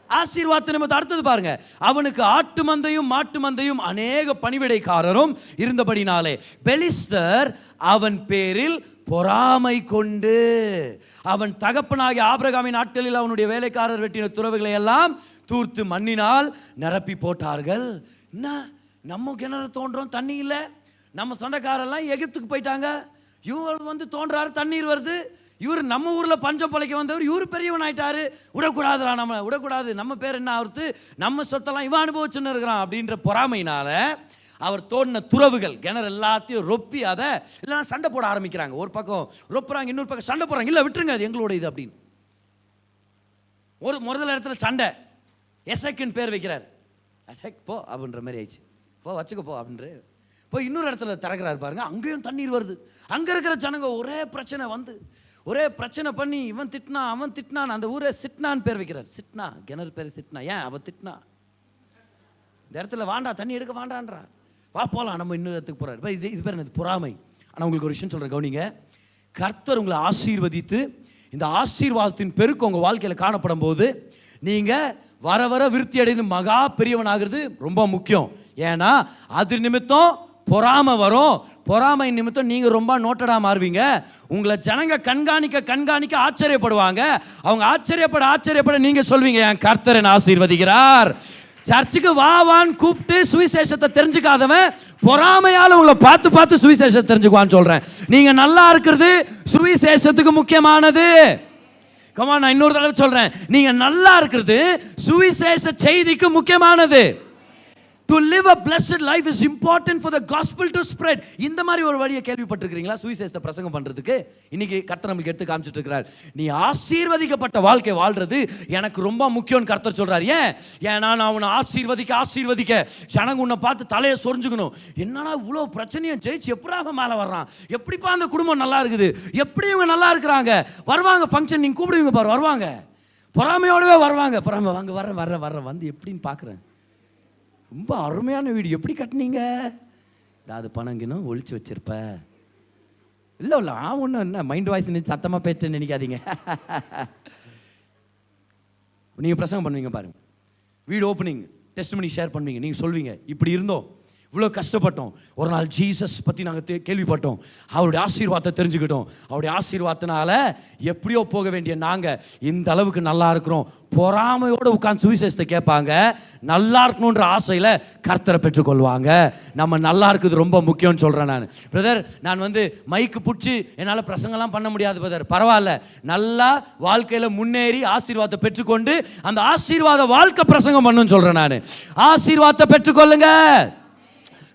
ஆசீர்வாத நிமித்தம். அடுத்தது பாருங்க. அவனுக்கு ஆட்டு மந்தையும் மாட்டு மந்தையும் அநேக பணிவிடைக்காரரும் இருந்தபடினாலே பெலிஸ்தர் அவன் பேரில் பொறாமை கொண்டு அவன் தகப்பனாகிய ஆபிரகாமின் நாட்களில் அவனுடைய வேலைக்காரர் வெட்டின துறவுகளை எல்லாம் தூர்த்து மண்ணினால் நிரப்பி போட்டார்கள். என்ன நம்ம கிணறு தோன்றோம், தண்ணி இல்லை. நம்ம சொந்தக்காரெல்லாம் எகிப்துக்கு போயிட்டாங்க, இவர் தோன்றாரு, தண்ணீர் வருது. இவர் நம்ம ஊரில் பஞ்சம் பழைக்க வந்தவர், இவர் பெரியவன் ஆயிட்டாரு. விடக்கூடாதுடா, நம்ம விடக்கூடாது, நம்ம பேர் என்ன ஆகுறது, நம்ம சொத்தெல்லாம் இவன் அனுபவிச்சுன்னு இருக்கிறான் அப்படின்ற பொறாமையினால அவர் தோண்டின துறவுகள் கிணறு எல்லாத்தையும் ரொப்பி அதை இல்லைன்னா சண்டை போட ஆரம்பிக்கிறாங்க. ஒரு பக்கம் ரொப்புறாங்க, இன்னொரு பக்கம் சண்டை போடுறாங்க. இல்லை விட்டுருங்க, அது எங்களோட இது அப்படின்னு. ஒரு முதல் இடத்துல சண்டை. எசக்குன்னு பேர் வைக்கிறார். எசக் போ அப்படின்ற மாதிரி ஆயிடுச்சு. போ வச்சுக்க போ அப்படின்ற. இப்போ இன்னொரு இடத்துல திறக்கிறாரு பாருங்க, அங்கேயும் தண்ணீர் வருது. அங்கே இருக்கிற ஜனங்க ஒரே பிரச்சனை பண்ணி இவன் திட்டினா அவன் திட்டினான். அந்த ஊரை சிட்னான்னு பேர் வைக்கிறார். சிட்னா, கிணறு பேர் சிட்னா. ஏன் அவன் திட்டினா? இந்த இடத்துல வாண்டா, தண்ணி எடுக்க வாண்டான்றா, வா போகலாம், நம்ம இன்னொரு இடத்துக்கு போகிறார். இது பேர் என்னது? பொறாமை. ஆனால் உங்களுக்கு ஒரு விஷயம் சொல்கிறேன், கவனிங்க. கர்த்தர் உங்களை ஆசீர்வதித்து இந்த ஆசீர்வாதத்தின் பெருக்கு உங்கள் வாழ்க்கையில் காணப்படும் போது நீங்கள் வர வர விருத்தி அடைந்து மகா பெரியவன் ஆகிறது ரொம்ப முக்கியம். ஏன்னா அது நிமித்தம் பொறாமை வரும். பொறாமை நிமித்தம் நீங்கள் ரொம்ப நோட்டடாக மாறுவீங்க. உங்களை ஜனங்க கண்காணிக்க ஆச்சரியப்படுவாங்க. அவங்க ஆச்சரியப்பட நீங்கள் சொல்வீங்க, என் கர்த்தர் என்னை ஆசீர்வதிக்கிறார். சர்ச்சுக்கு வான்னு கூப்பிட்டு சுவிசேஷத்தை தெரிஞ்சுக்காதவன் பொறாமையால் உங்களை பார்த்து சுவிசேஷத்தை தெரிஞ்சுக்குவான்னு சொல்கிறேன். நீங்கள் நல்லா இருக்கிறது சுவிசேஷத்துக்கு முக்கியமானது. கமா, நான் இன்னொரு தடவை சொல்கிறேன், நீங்கள் நல்லா இருக்கிறது சுவிசேஷ செய்திக்கு முக்கியமானது. To live a blessed life is important for the gospel to spread. இந்த மாதிரி ஒரு வழியை கேள்விப்பட்டிருக்கிறீங்களா சுவிசேஷத்தை பிரசங்கம் பண்றதுக்கு? இன்னைக்கு கர்த்தர் நமக்கு எடுத்து காமிச்சிட்டு இருக்கிறார். நீ ஆசீர்வதிக்கப்பட்ட வாழ்க்கை வாழ்றது எனக்கு ரொம்ப முக்கியம்னு கர்த்தர் சொல்றாரு. ஏன்னா நான் உன்னை ஆசீர்வதிக்க ஜனங்க உன்னை பார்த்து தலையை சொரிஞ்சுக்கணும். என்னன்னா இவ்வளோ பிரச்சனையை ஜெயிச்சு எப்படாக மேலே வர்றான், எப்படிப்பா அந்த குடும்பம் நல்லா இருக்குது, எப்படி இவங்க நல்லா இருக்கிறாங்க, வருவாங்க ஃபங்க்ஷன், நீங்கள் கூப்பிடுவீங்க பாரு, வருவாங்க பொறாமையோடவே வருவாங்க. பொறாமை வாங்க வர்றேன் வந்து எப்படின்னு பார்க்குறேன். ரொம்ப அருமையான வீடு, எப்படி கட்டினீங்க? அது பணங்கினும் ஒழிச்சு வச்சிருப்ப. இல்லை ஒன்றும் என்ன மைண்ட் வாய்ஸ் சத்தமாக பேச்சுன்னு நினைக்காதீங்க. நீங்கள் பிரசங்கம் பண்ணுவீங்க பாருங்க, வீடு ஓப்பனிங் டெஸ்டிமனி ஷேர் பண்ணுவீங்க. நீங்கள் சொல்வீங்க, இப்படி இருந்தோம், இவ்வளோ கஷ்டப்பட்டோம், ஒரு நாள் ஜீசஸ் பற்றி நாங்கள் கேள்விப்பட்டோம், அவருடைய ஆசீர்வாதத்தை தெரிஞ்சுக்கிட்டோம், அவருடைய ஆசீர்வாதத்தினால எப்படியோ போக வேண்டிய நாங்கள் இந்த அளவுக்கு நல்லா இருக்கிறோம். பொறாமையோடு உட்காந்து சுவிசேஷத்தை கேட்பாங்க. நல்லா இருக்கணுன்ற ஆசையில் கர்த்தரை பெற்றுக்கொள்வாங்க. நம்ம நல்லா இருக்குது ரொம்ப முக்கியம்னு சொல்கிறேன் நான். பிரதர், நான் மைக்கு பிடிச்சி என்னால் பிரசங்கெல்லாம் பண்ண முடியாது பிரதர், பரவாயில்ல, நல்லா வாழ்க்கையில் முன்னேறி ஆசீர்வாதத்தை பெற்றுக்கொண்டு அந்த ஆசீர்வாத வாழ்க்கை பிரசங்கம் பண்ணுன்னு சொல்கிறேன் நான். ஆசீர்வாதத்தை பெற்றுக்கொள்ளுங்க.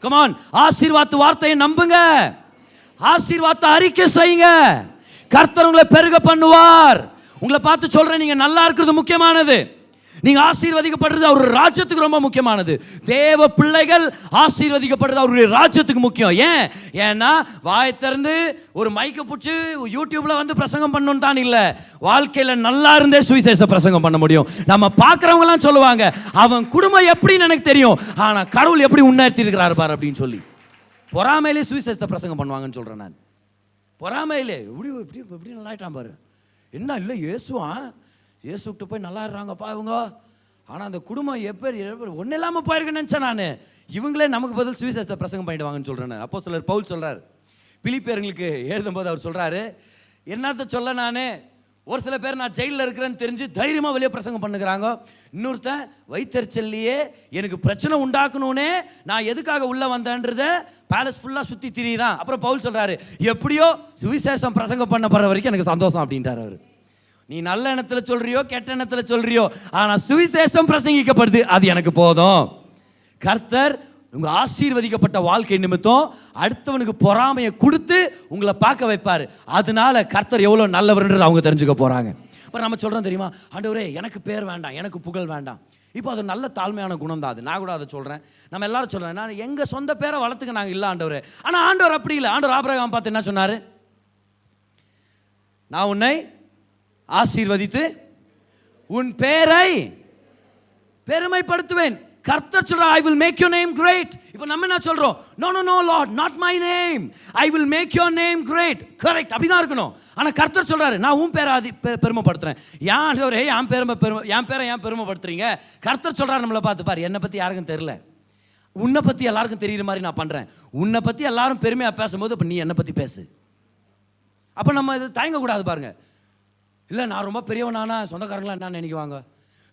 Come on, ஆசீர்வாத வார்த்தையை நம்புங்க, ஆசீர்வாத அறிக்கை செய்யுங்க, கர்த்தர் உங்களை பெருக பண்ணுவார். உங்களை பார்த்து சொல்றேன், நீங்க நல்லா இருக்கிறது முக்கியமானது. நீங்க ஆசீர்வதிக்கப்படுறது அவருடைய ராஜ்யத்துக்கு ரொம்ப முக்கியமானது. தேவ பிள்ளைகள் ஆசீர்வதிக்கப்படுறது அவருடைய ராஜ்யத்துக்கு முக்கியம். ஏன்னா வாய் திறந்து ஒரு மைக்க பிடிச்சி யூடியூப்ல வந்து பிரசங்கம் பண்ணணும் தான் இல்ல, வாழ்க்கையில நல்லா இருந்தே சுவிசேஷ பிரசங்கம் பண்ண முடியும். நம்ம பார்க்கறவங்க எல்லாம் சொல்லுவாங்க, அவன் குடும்பம் எப்படின்னு எனக்கு தெரியும், ஆனா கடவுள் எப்படி உன்னேற்றி இருக்கிறாரு பாரு அப்படின்னு சொல்லி பொறாமையிலே சுவிசேஷ பிரசங்கம் பண்ணுவாங்கன்னு சொல்றேன் நான். பொறாமையிலே இப்படி நல்லாயிட்டான் பாரு, என்ன இல்லை இயேசு விட்டு போய் நல்லா இருறாங்கப்பா இவங்க, ஆனால் அந்த குடும்பம் எப்போ ஒன்றும் இல்லாமல் போயிருக்கேன்னு நினச்சேன் நான். இவங்களே நமக்கு பதில் சுவிசேஷத்தை பிரசங்கம் பண்ணிடுவாங்கன்னு சொல்கிறேன். அப்போஸ்தலர் பவுல் சொல்கிறார், பிலிப்பியர்களுக்கு எழுதும்போது அவர் சொல்கிறாரு, என்னத்தை சொல்ல நான், ஒரு சில பேர் நான் ஜெயிலில் இருக்கிறேன்னு தெரிஞ்சு தைரியமாக வெளியே பிரசங்கம் பண்ணுகிறாங்க, இன்னொருத்தன் வைத்தறிச்சல்லையே எனக்கு பிரச்சனை உண்டாக்கணுன்னே நான் எதுக்காக உள்ளே வந்தேன்றதை பேலஸ் ஃபுல்லாக சுற்றி திரியிறான். அப்புறம் பவுல் சொல்கிறாரு, எப்படியோ சுவிசேஷம் பிரசங்கம் பண்ணப்படுற வரைக்கும் எனக்கு சந்தோஷம் அப்படின்ட்டார் அவர். நீ நல்ல எண்ணத்தில் சொல்றியோ கெட்ட எண்ணத்தில் சொல்றியோ, ஆனால் சுவிசேஷம் பிரசங்கிக்கப்படுது, அது எனக்கு போதும். கர்த்தர் உங்க ஆசீர்வதிக்கப்பட்ட வாழ்க்கை நிமித்தம் அடுத்தவனுக்கு பொறாமையை கொடுத்து உங்களை பார்க்க வைப்பார். அதனால கர்த்தர் எவ்வளோ நல்லவர்ன்றது அவங்க தெரிஞ்சுக்க போறாங்க. அப்புறம் நம்ம சொல்றோம் தெரியுமா, ஆண்டவரே எனக்கு பேர் வேண்டாம், எனக்கு புகழ் வேண்டாம். இப்போ அது நல்ல தாழ்மையான குணம் தான் அது. நான் கூட அதை சொல்றேன், நம்ம எல்லாரும் சொல்றேன், நான் எங்க சொந்த பேரை வளர்த்துக்க நாங்கள் இல்லை ஆண்டவரே. ஆனால் ஆண்டவர் அப்படி இல்லை. ஆண்டவர் ஆபிரகாம் பார்த்து என்ன சொன்னாரு, நான் உன்னை ஆசீர்வதித்து உன் பேரை பெருமைப்படுத்துவேன். கர்த்தர் சொல்றார், I will make your name great. இப்போ நம்ம என்ன சொல்றோம், no Lord, not my name, I will make your name great. Correct, அப்படி தான் இருக்கணும். ஆனால் கர்த்தர் சொல்றாரு, நான் உன் பேரை பெருமைப்படுத்துறேன். ஏன் ஆண்டவரே என் பேரை ஏன் பெருமைப்படுத்துறீங்க? கர்த்தர் சொல்றாரு நம்மளை பார்த்து, பாரு என்னை பற்றி யாருக்கும் தெரியல, உன்னை பற்றி எல்லாருக்கும் தெரியுற மாதிரி நான் பண்ணுறேன். உன்னை பற்றி எல்லாரும் பெருமையாக பேசும்போது இப்போ நீ என்னை பற்றி பேசு. அப்போ நம்ம இது தயங்கக்கூடாது. பாருங்க, இல்லை நான் ரொம்ப பெரியவனானா சொந்தக்காரங்களாம் என்ன நினைக்குவாங்க,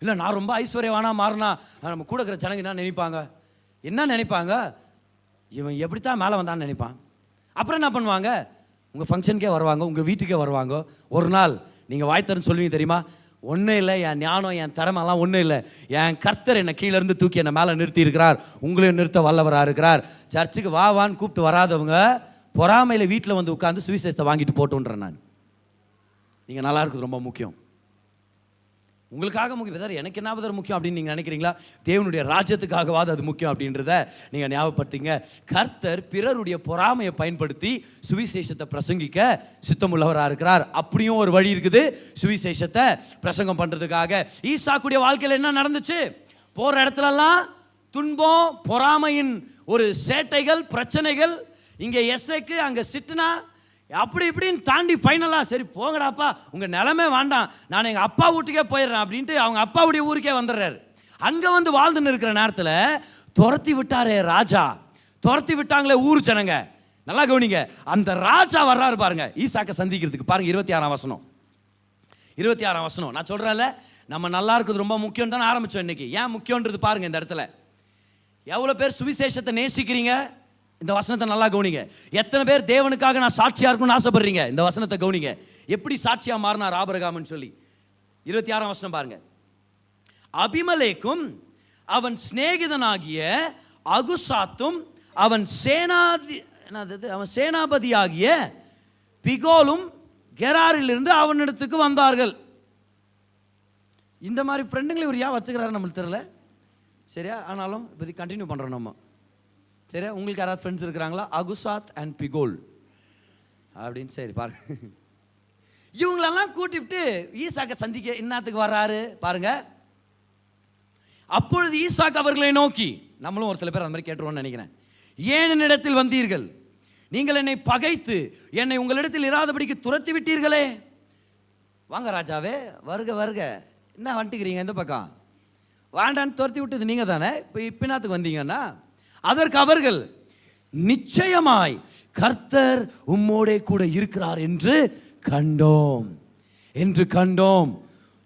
இல்லை நான் ரொம்ப ஐஸ்வர்யவானா மாறினா நம்ம கூட இருக்கிற ஜனங்க என்ன நினைப்பாங்க, என்ன நினைப்பாங்க, இவன் எப்படித்தான் மேலே வந்தான்னு நினைப்பான். அப்புறம் என்ன பண்ணுவாங்க, உங்கள் ஃபங்க்ஷனுக்கே வருவாங்க, உங்கள் வீட்டுக்கே வருவாங்க. ஒரு நாள் நீங்கள் வாய்த்தரன்னு சொல்லுவீங்க தெரியுமா, ஒன்றும் இல்லை, என் ஞானம் என் திறமெல்லாம் ஒன்றும் இல்லை, என் கர்த்தர் என்னை கீழேருந்து தூக்கி என்னை மேலே நிறுத்தி இருக்கிறார், உங்களையும் நிறுத்த வல்லவராக இருக்கிறார். சர்ச்சுக்கு வான்னு கூப்பிட்டு வராதவங்க பொறாமையில் வீட்டில் வந்து உட்காந்து சுவிசேஷத்தை வாங்கிட்டு போட்டுன்றேன் நான். நீங்கள் நல்லா இருக்குது ரொம்ப முக்கியம், உங்களுக்காக முக்கியம். வேறு எனக்கு என்ன வேறு முக்கியம் அப்படின்னு நீங்கள் நினைக்கிறீங்களா? தேவனுடைய ராஜ்யத்துக்காகவாது அது முக்கியம் அப்படின்றத நீங்கள் ஞாபகப்படுத்திங்க. கர்த்தர் பிறருடைய பொறாமையை பயன்படுத்தி சுவிசேஷத்தை பிரசங்கிக்க சித்தமுள்ளவராக இருக்கிறார். அப்படியும் ஒரு வழி இருக்குது சுவிசேஷத்தை பிரசங்கம் பண்ணுறதுக்காக. ஈசாக்குடைய வாழ்க்கையில் என்ன நடந்துச்சு? போகிற இடத்துலலாம் துன்பம், பொறாமையின் ஒரு சேட்டைகள், பிரச்சனைகள். இங்கே எஸ்ஐக்கு அங்கே சிட்டுனா அப்படி இப்படின்னு தாண்டி ஃபைனலாக சரி போங்கடாப்பா உங்கள் நிலமே வேண்டாம், நான் எங்கள் அப்பா வீட்டுக்கே போயிடுறேன் அப்படின்ட்டு அவங்க அப்பாவுடைய ஊருக்கே வந்துடுறாரு. அங்கே வந்து வாழ்ந்துன்னு இருக்கிற நேரத்தில் துரத்தி விட்டாரே ராஜா, துரத்தி விட்டாங்களே ஊர் ஜனங்க. நல்லா கவனிங்க, அந்த ராஜா வர்றாரு பாருங்க ஈசாக்கை சந்திக்கிறதுக்கு. பாருங்க 26ஆம் வசனம். நான் சொல்கிறேன்ல, நம்ம நல்லா இருக்கிறது ரொம்ப முக்கியம் தான் ஆரம்பித்தோம் இன்னைக்கு. ஏன் முக்கியன்றது பாருங்க. இந்த இடத்துல எவ்வளோ பேர் சுவிசேஷத்தை நேசிக்கிறீங்க? இந்த வசனத்தை நல்லா கவனிங்க. எத்தனை பேர் தேவனுக்காக நான் சாட்சியாக இருக்கணும்னு ஆசைப்படுறீங்க? இந்த வசனத்தை கவனிங்க. எப்படி சாட்சியாக மாறினார் ஆபிரகாம்னு சொல்லி 26ஆம் வசனம் பாருங்க. அபிமெலேக்கும் அவன் சிநேகிதனாகிய அகுசாத்தும் அவன் சேனாபதியாகிய பிகோலும் கெராரிலிருந்து அவனிடத்துக்கு வந்தார்கள். இந்த மாதிரி ஃப்ரெண்டுங்களை இவர் ஏன் வச்சுக்கிறாரு நம்மளுக்கு தெரியல. சரியா? ஆனாலும் இப்போ கண்டினியூ பண்ணுறோம் நம்ம. சரியா? உங்களுக்கு யாராவது ஃப்ரெண்ட்ஸ் இருக்கிறாங்களா? அகுசாத் அண்ட் பிகோல் அப்படின்னு. சரி பாருங்க, இவங்களெல்லாம் கூட்டிவிட்டு ஈசாக்கை சந்திக்க என்னத்துக்கு வர்றாரு பாருங்க. அப்பொழுது ஈசாக் அவர்களை நோக்கி, நம்மளும் ஒரு சில பேர் அந்த மாதிரி கேட்டுருவோம்னு நினைக்கிறேன், ஏன் என்னிடத்தில் வந்தீர்கள்? நீங்கள் என்னை பகைத்து என்னை உங்களிடத்தில் இராதபடிக்கு துரத்தி விட்டீர்களே. வாங்க ராஜாவே, வருக வருக, என்ன வந்துட்டுக்கிறீங்க இந்த பக்கம்? வாண்டான்னு துரத்தி விட்டது நீங்கள் தானே, இப்போ இப்பினாத்துக்கு வந்தீங்கன்னா. அதற்கு அவர்கள், நிச்சயமாய் கர்த்தர் உம்மோடே கூட இருக்கிறார் என்று கண்டோம்.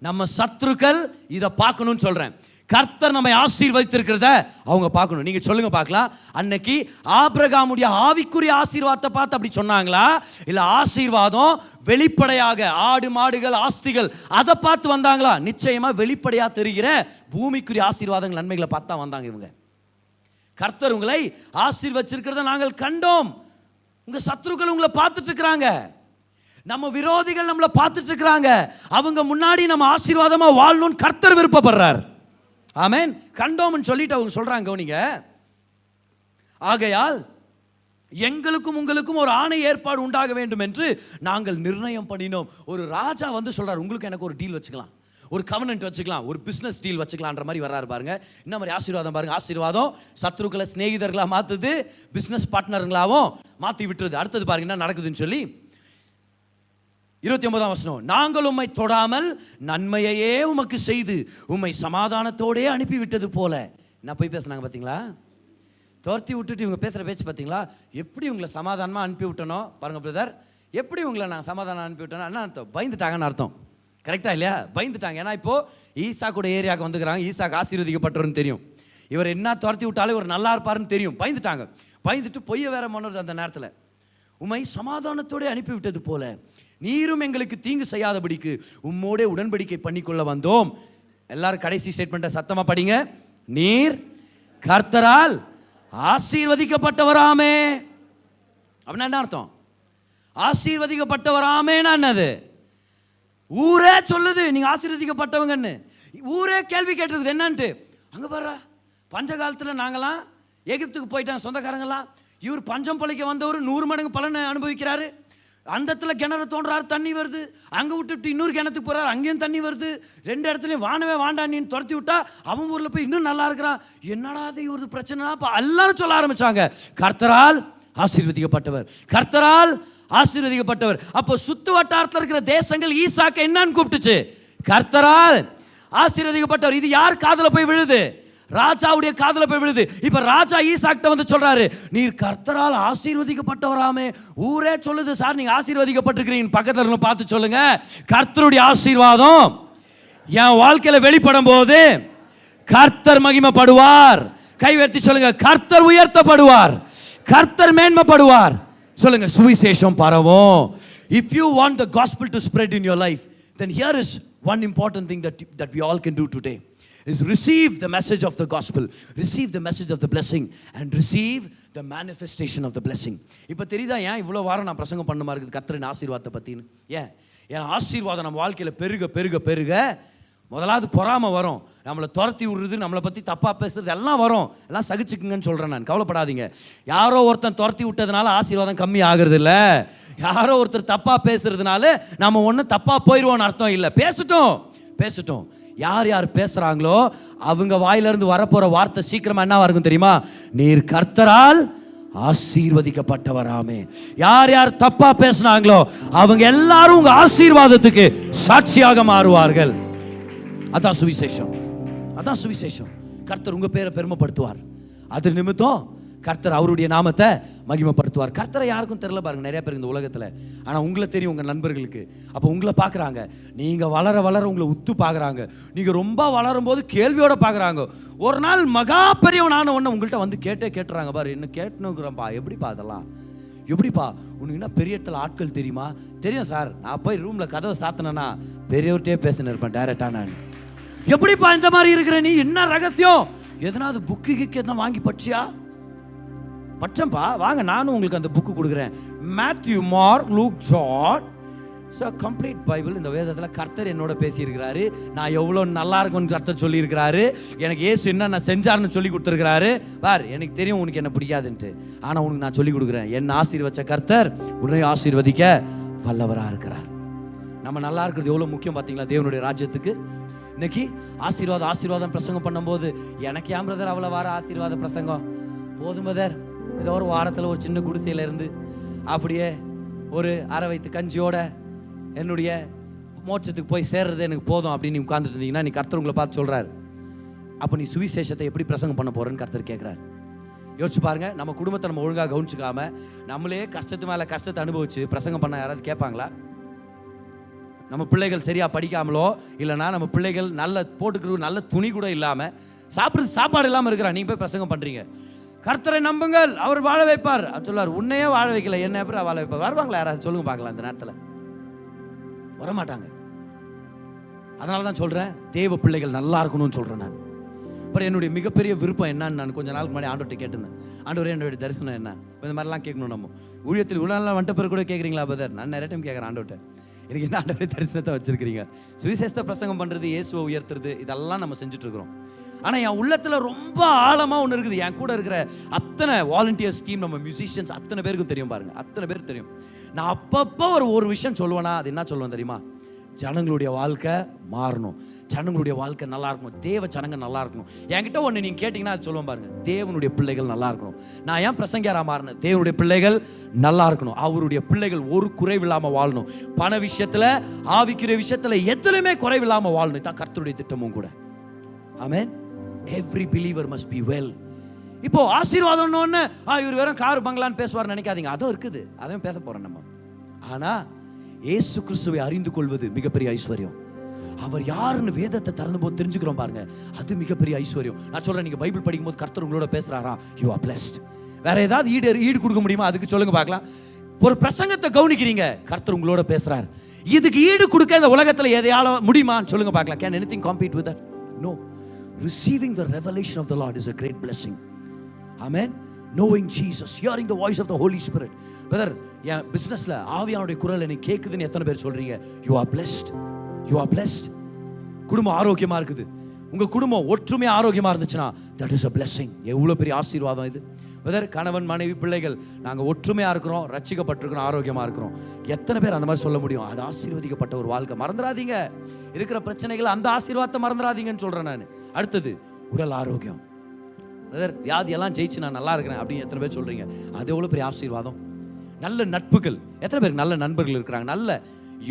நம்ம சத்துருக்கள் இதை பார்க்கணும்னு சொல்றேன். கர்த்தர் நம்மை ஆசீர்வதித்திருக்கிறத அவங்க பார்க்கணும். நீங்க சொல்லுங்க பார்க்கலாம், அன்னைக்கு ஆபிரகாமுடைய ஆவிக்குரிய ஆசீர்வாதத்தை பார்த்து அப்படி சொன்னாங்களா, இல்ல ஆசீர்வாதம் வெளிப்படையாக ஆடு மாடுகள் ஆஸ்திகள் அதை பார்த்து வந்தாங்களா? நிச்சயமா வெளிப்படையா தெரிகிற பூமிக்குரிய ஆசீர்வாதங்கள் நன்மைகளை பார்த்தா வந்தாங்க இவங்க. கர்த்தர் உங்களை ஆசீர்வதிச்சிருக்கிறத நாங்கள் கண்டோம். உங்க சத்துருக்கள் உங்களை பார்த்துட்டு இருக்கிறாங்க, நம்ம விரோதிகள் நம்மளை பார்த்துட்டு இருக்கிறாங்க. அவங்க முன்னாடி நம்ம ஆசீர்வாதமா வாழணும்னு கர்த்தர் விருப்பப்படுறார். ஆமென். கண்டோம்னு சொல்லிட்டு அவங்க சொல்றாங்க, கவனிங்க. ஆகையால் எங்களுக்கும் உங்களுக்கும் ஒரு ஆணை ஏற்பாடு உண்டாக வேண்டும் என்று நாங்கள் நிர்ணயம் பண்ணினோம். ஒரு ராஜா வந்து சொல்றாரு, உங்களுக்கு எனக்கு ஒரு டீல் வச்சுக்கலாம், ஒரு கவர்னன்ட் வச்சுக்கலாம், ஒரு பிஸ்னஸ் டீல் வச்சுக்கலான்ற மாதிரி வர்றாரு பாருங்க. என்ன மாதிரி ஆசீர்வாதம் பாருங்க. ஆசீர்வாதம் சத்ருக்களை சிநேகிதர்களா மாத்துது, பிஸ்னஸ் பார்ட்னருங்களாவும் மாற்றி விட்டுருது. அடுத்தது பாருங்க என்ன நடக்குதுன்னு சொல்லி 29ஆம் வசனம். நாங்கள் உம்மை தொடாமல் நன்மையையே உமக்கு செய்து உம்மை சமாதானத்தோடே அனுப்பி விட்டது போல. என்ன போய் பேசுனாங்க பார்த்தீங்களா? துரத்தி விட்டுட்டு இவங்க பேசுகிற பேச்சு பார்த்தீங்களா? எப்படி உங்களை சமாதானமாக அனுப்பி விட்டணும் பாருங்க பிரதர். எப்படி உங்களை நான் சமாதானம் அனுப்பி விட்டேன்னா என்ன அர்த்தம்? பயந்துட்டாங்கன்னு அர்த்தம். கரெக்டாக இல்லையா? பயந்துட்டாங்க. ஏன்னா இப்போது ஈசாக்கூட ஏரியாவுக்கு வந்துக்கிறாங்க. ஈசாக்கு ஆசீர்வதிக்கப்பட்டவர்னு தெரியும். இவர் என்ன துரத்தி விட்டாலே ஒரு நல்லா இருப்பாருன்னு தெரியும். பயந்துட்டாங்க. பயந்துட்டு பொய்ய வேற மன்னது. அந்த நேரத்தில் உம்மை சமாதானத்தோடு அனுப்பிவிட்டது போல நீரும் எங்களுக்கு தீங்கு செய்யாதபடிக்கு உம்மோடே உடன்படிக்கை பண்ணிக்கொள்ள வந்தோம். எல்லாரும் கடைசி ஸ்டேட்மெண்ட்டை சத்தமாக படிங்க. நீர் கர்த்தரால் ஆசீர்வதிக்கப்பட்டவராமே. அப்படின்னா என்ன அர்த்தம்? ஆசீர்வதிக்கப்பட்டவராமேனா என்னது? ஊரே சொல்லுது நீங்க ஆசீர்வதிக்கப்பட்டவங்கன்னு. ஊரே கேள்வி கேட்டிருக்குது என்னன்ட்டு. அங்க பாரு, பஞ்ச காலத்தில் நாங்களாம் எகிப்துக்கு போயிட்டாங்க சொந்தக்காரங்களாம். இவர் பஞ்சம் பழிக்க வந்தவர் 100 மடங்கு பலனை அனுபவிக்கிறாரு. அந்த இடத்துல கிணறு தோன்றாரு, தண்ணி வருது. அங்கே விட்டுட்டு இன்னொரு கிணத்துக்கு போறாரு, அங்கேயும் தண்ணி வருது. 2 இடத்துலையும் வானவே வாண்டான்னு துரத்தி விட்டா அவன் ஊரில் போய் இன்னும் நல்லா இருக்கிறான். என்னடா அது இவரது பிரச்சனைனா எல்லாரும் சொல்ல ஆரம்பிச்சாங்க, கர்த்தரால் ஆசீர்வதிக்கப்பட்டவர், கர்த்தரால் ஆசீர்வதிக்கப்பட்டவர். அப்போ சுத்து வட்டாரத்தில் இருக்கிற தேசங்கள் ஈசாக்க என்னன்னு கூப்பிட்டுச்சு? கர்த்தரால் ஆசீர்வதிக்கப்பட்டவர். இது யார் காதுல போய் விழுது? ராஜாவுடைய காதுல போய் விழுது. இப்ப ராஜா ஈசாக்கிட்ட வந்து சொல்றாரு, நீர் கர்த்தரால் ஆசீர்வதிக்கப்பட்டவராமே. ஊரே சொல்லுது சார் நீங்க ஆசீர்வதிக்கப்பட்டிருக்கிறீங்க. பக்கத்துல பார்த்து சொல்லுங்க, கர்த்தருடைய ஆசீர்வாதம் என் வாழ்க்கையில வெளிப்படும் போது கர்த்தர் மகிமைப்படுவார். கைவெத்தி சொல்லுங்க, கர்த்தர் உயர்த்தப்படுவார், கர்த்தர் மேன்மைப்படுவார். சொல்லுங்க, சுவிசேஷம் பரவும். If you want the gospel to spread in your life, then here is one important thing that we all can do today is receive the message of the gospel, receive the message of the blessing and receive the manifestation of the blessing. இப்போ தெரியுதா ஏன் இவ்வளோ வாரம் நான் பிரசங்கம் பண்ண மாதிரி இருக்குது கர்த்தரின் ஆசீர்வாதத்தை பற்றின்னு? ஏன் ஆசீர்வாதம் நம்ம வாழ்க்கையில் பெருக பெருக பெருக முதலாவது பொறாமை வரும், நம்மளை துரத்தி விடுறது, நம்மளை பற்றி தப்பாக பேசுறது எல்லாம் வரும். எல்லாம் சகிச்சுக்குங்கன்னு சொல்கிறேன் நான், கவலைப்படாதீங்க. யாரோ ஒருத்தன் துரத்தி விட்டதுனால ஆசீர்வாதம் கம்மி ஆகுறது இல்லை. யாரோ ஒருத்தர் தப்பாக பேசுறதுனால நம்ம ஒன்றும் தப்பாக போயிடுவோன்னு அர்த்தம் இல்லை. பேசட்டும். யார் யார் பேசுகிறாங்களோ அவங்க வாயிலிருந்து வரப்போகிற வார்த்தை சீக்கிரமாக என்னவா இருக்கும் தெரியுமா? நீர் கர்த்தரால் ஆசீர்வதிக்கப்பட்டவராமே. யார் யார் தப்பா பேசினாங்களோ அவங்க எல்லாரும் உங்க ஆசீர்வாதத்துக்கு சாட்சியாக மாறுவார்கள். அதான் சுவிசேஷம். கர்த்தர் உங்க பேரை பெருமைப்படுத்துவார். அது நிமித்தம் கர்த்தர் அவருடைய நாமத்தை மகிமைப்படுத்துவார். கர்த்தரை யாருக்கும் தெரியல பாருங்க, நிறைய பேர் இந்த உலகத்தில். ஆனால் உங்களை தெரியும் உங்கள் நண்பர்களுக்கு. அப்போ உங்களை பார்க்குறாங்க, நீங்கள் வளர வளர உங்களை உத்து பார்க்குறாங்க. நீங்கள் ரொம்ப வளரும் போது கேள்வியோடு பார்க்குறாங்க. ஒரு நாள் மகா பெரியவனான ஒன்று உங்கள்கிட்ட வந்து கேட்டுறாங்க, பாரு என்ன கேட்டுனுக்குறேன்ப்பா, எப்படிப்பா அதெல்லாம் எப்படிப்பா உனக்கு என்ன பெரிய இடத்துல ஆட்கள் தெரியுமா? தெரியும் சார், நான் போய் ரூமில் கதவை சாத்தினேன்னா பெரியவர்கிட்டே பேசினு இருப்பேன் டைரெக்டாக. நான் எப்படிப்பா இந்த மாதிரி இருக்கிற நீ, என்ன ரகசியம்? எதனாவது புக்கு எதனா வாங்கி படிச்சியா? பச்சம்பா, வாங்க நானும் உங்களுக்கு அந்த புக்கு கொடுக்குறேன். Matthew, Mark, Luke, John, so complete Bible. இந்த வேதத்தில் கர்த்தர் என்னோட பேசியிருக்கிறாரு. நான் எவ்வளோ நல்லா இருக்கும்னு கர்த்தர் சொல்லியிருக்கிறாரு. எனக்கு ஏசு என்ன நான் செஞ்சார்னு சொல்லி கொடுத்துருக்கிறாரு. பார், எனக்கு தெரியும் உனக்கு என்ன பிடிக்காதுன்ட்டு, ஆனால் உனக்கு நான் சொல்லி கொடுக்குறேன். என்ன ஆசீர்வச்ச கர்த்தர் உன்னை ஆசீர்வதிக்க வல்லவராக இருக்கிறார். நம்ம நல்லா இருக்கிறது எவ்வளோ முக்கியம் பார்த்தீங்களா தேவனுடைய ராஜ்யத்துக்கு? இன்னைக்கு ஆசீர்வாதம் பிரசங்கம் பண்ணும்போது எனக்கு ஏன் பிரதர் அவ்வளோ வார ஆசீர்வாத பிரசங்கம் போதும் பிரதர், ஏதோ ஒரு வாரத்தில் ஒரு சின்ன குடிசையில் இருந்து அப்படியே ஒரு அரை வயிற்று கஞ்சியோட என்னுடைய மோட்சத்துக்கு போய் சேர்றது எனக்கு போதும் அப்படின்னு நீ உட்கார்ந்துட்டு இருந்தீங்கன்னா, நீ கர்த்தர் உங்களை பார்த்து சொல்கிறார், அப்போ நீ சுவிசேஷத்தை எப்படி பிரசங்கம் பண்ண போகிறேன்னு கர்த்தர் கேட்குறாரு. யோசிச்சு பாருங்க, நம்ம குடும்பத்தை நம்ம ஒழுங்காக கவனிச்சுக்காம நம்மளே கஷ்டத்து மேலே கஷ்டத்தை அனுபவிச்சு பிரசங்கம் பண்ண யாராவது கேட்பாங்களா? நம்ம பிள்ளைகள் சரியாக படிக்காமலோ இல்லைனா நம்ம பிள்ளைகள் நல்ல போட்டுக்கிற நல்ல துணி கூட இல்லாமல் சாப்பிட்றது சாப்பாடு இல்லாமல் இருக்கிறான், நீங்கள் போய் பிரசங்கம் பண்ணுறீங்க. கர்த்தரை நம்புங்கள், அவர் வாழ வைப்பார். அது சொல்லார், உன்னையே வாழ வைக்கல என்ன எப்படி வாழ வைப்பார்? வருவாங்களா யாராவது சொல்லுங்க பார்க்கலாம்? இந்த நேரத்தில் வரமாட்டாங்க. அதனால தான் சொல்கிறேன், தேவ பிள்ளைகள் நல்லா இருக்கணும்னு சொல்கிறேன் நான். அப்புறம் என்னுடைய மிகப்பெரிய விருப்பம் என்னன்னு நான் கொஞ்ச நாளுக்கு முன்னாடி ஆண்டவர்கிட்ட கேட்டிருந்தேன். ஆண்டவரே என்னுடைய தரிசனம் என்ன? இந்த மாதிரிலாம் கேட்கணும். நம்ம ஊழியத்தில் இவ்வளோ நாள் வந்துட்ட பிறகு கூட கேட்குறீங்களா பதர்? நான் நிறைய டைம் கேட்குறேன் ஆண்டவர்கிட்ட, எனக்கு என்ன ஆண்டவரே தரிசனத்தை வச்சிருக்கிறீங்க? சுவிசேஷத்தை பிரசங்கம் பண்ணுறது, இயேசுவை உயர்த்துறது, இதெல்லாம் நம்ம செஞ்சுட்டு இருக்கிறோம். ஆனால் என் உள்ளத்தில் ரொம்ப ஆழமாக ஒன்று இருக்குது. என் கூட இருக்கிற அத்தனை வாலண்டியர்ஸ் டீம், நம்ம மியூசிஷியன்ஸ் அத்தனை பேருக்கும் தெரியும் பாருங்க, அத்தனை பேருக்கு தெரியும். நான் அப்பப்போ ஒரு விஷயம் சொல்லுவேனா, அது என்ன சொல்லுவேன் தெரியுமா? ஜனங்களுடைய வாழ்க்கை மாறணும், ஜனங்களுடைய வாழ்க்கை நல்லா இருக்கணும், தேவ ஜனங்க நல்லா இருக்கணும். என்கிட்ட ஒன்று நீங்கள் கேட்டிங்கன்னா அது சொல்லுவேன் பாருங்க, தேவனுடைய பிள்ளைகள் நல்லா இருக்கணும். நான் ஏன் பிரசங்கியாராக மாறினேன்? தேவனுடைய பிள்ளைகள் நல்லா இருக்கணும், அவருடைய பிள்ளைகள் ஒரு குறைவில்லாமல் வாழணும், பண விஷயத்தில் ஆவிக்குரிய விஷயத்தில் எதுலையுமே குறைவில்லாமல் வாழணும். தான் கர்த்தருடைய திட்டமும் கூட. Amen. Every believer must be well. இப்போ ஆசீர்வாதம் ஒன்று இவர் வெறும் கார் பங்களான்னு பேசுவார் நினைக்காதீங்க, அதுவும் இருக்குது, அதையும் பேச போகிறோம் நம்ம. ஆனால் இயேசு கிறிஸ்துவை அறிந்து கொள்வது மிகப்பெரிய ஐஸ்வர்யம். அவர் யாருன்னு வேதத்தை திறந்து போது தெரிஞ்சுக்கிறோம் பாருங்க, அது மிகப்பெரிய ஐஸ்வர்யம். நான் சொல்றேன், நீங்க பைபிள் படிக்கும் போது கர்த்தர் உங்களோட பேசுறாரா, யூ ஆர் பிளெஸ்ட். வேற ஏதாவது ஈடு கொடுக்க முடியுமா? அதுக்கு சொல்லுங்க பார்க்கலாம். ஒரு பிரசங்கத்தை கவனிக்கிறீங்க, கர்த்தர் உங்களோட பேசுறாரு, இதுக்கு ஈடு கொடுக்க இந்த உலகத்துல எதையால முடியுமான்னு சொல்லுங்க பார்க்கலாம். Can anything compete with that? No. Receiving the revelation of the Lord is a great blessing. Amen. Knowing Jesus, hearing the voice of the Holy Spirit. Brother, என் பிசினஸ்ல ஆவியானுடைய குரல் எனக்கு கேக்குதுன்னு எத்தனை பேர் சொல்றீங்க? You are blessed. You are blessed. குடும்பம் ஆரோக்கியமா இருக்குது, உங்க குடும்பம் ஒற்றுமையா ஆரோக்கியமா இருந்துச்சுன்னா that is a blessing. எவ்வளவு பெரிய ஆசீர்வாதம் இது. பிரதர், கணவன் மனைவி பிள்ளைகள் நாங்க ஒற்றுமையா இருக்கிறோம், ரட்சிக்கப்பட்டிருக்கிறோம், ஆரோக்கியமா இருக்கிறோம். எத்தனை பேர் அந்த மாதிரி சொல்ல முடியும்? அது ஆசீர்வதிக்கப்பட்ட ஒரு வாழ்க்கை. மறந்துடாதீங்க இருக்கிற பிரச்சனைகள், அந்த ஆசீர்வாதத்தை மறந்துடாதீங்கன்னு சொல்றேன் நான். அடுத்தது உடல் ஆரோக்கியம். பிரதர், வியாதியெல்லாம் ஜெயிச்சு நான் நல்லா இருக்கிறேன் அப்படின்னு எத்தனை பேர் சொல்றீங்க? அது எவ்வளவு பெரிய ஆசீர்வாதம். நல்ல நட்புகள், எத்தனை பேருக்கு நல்ல நண்பர்கள் இருக்கிறாங்க? நல்ல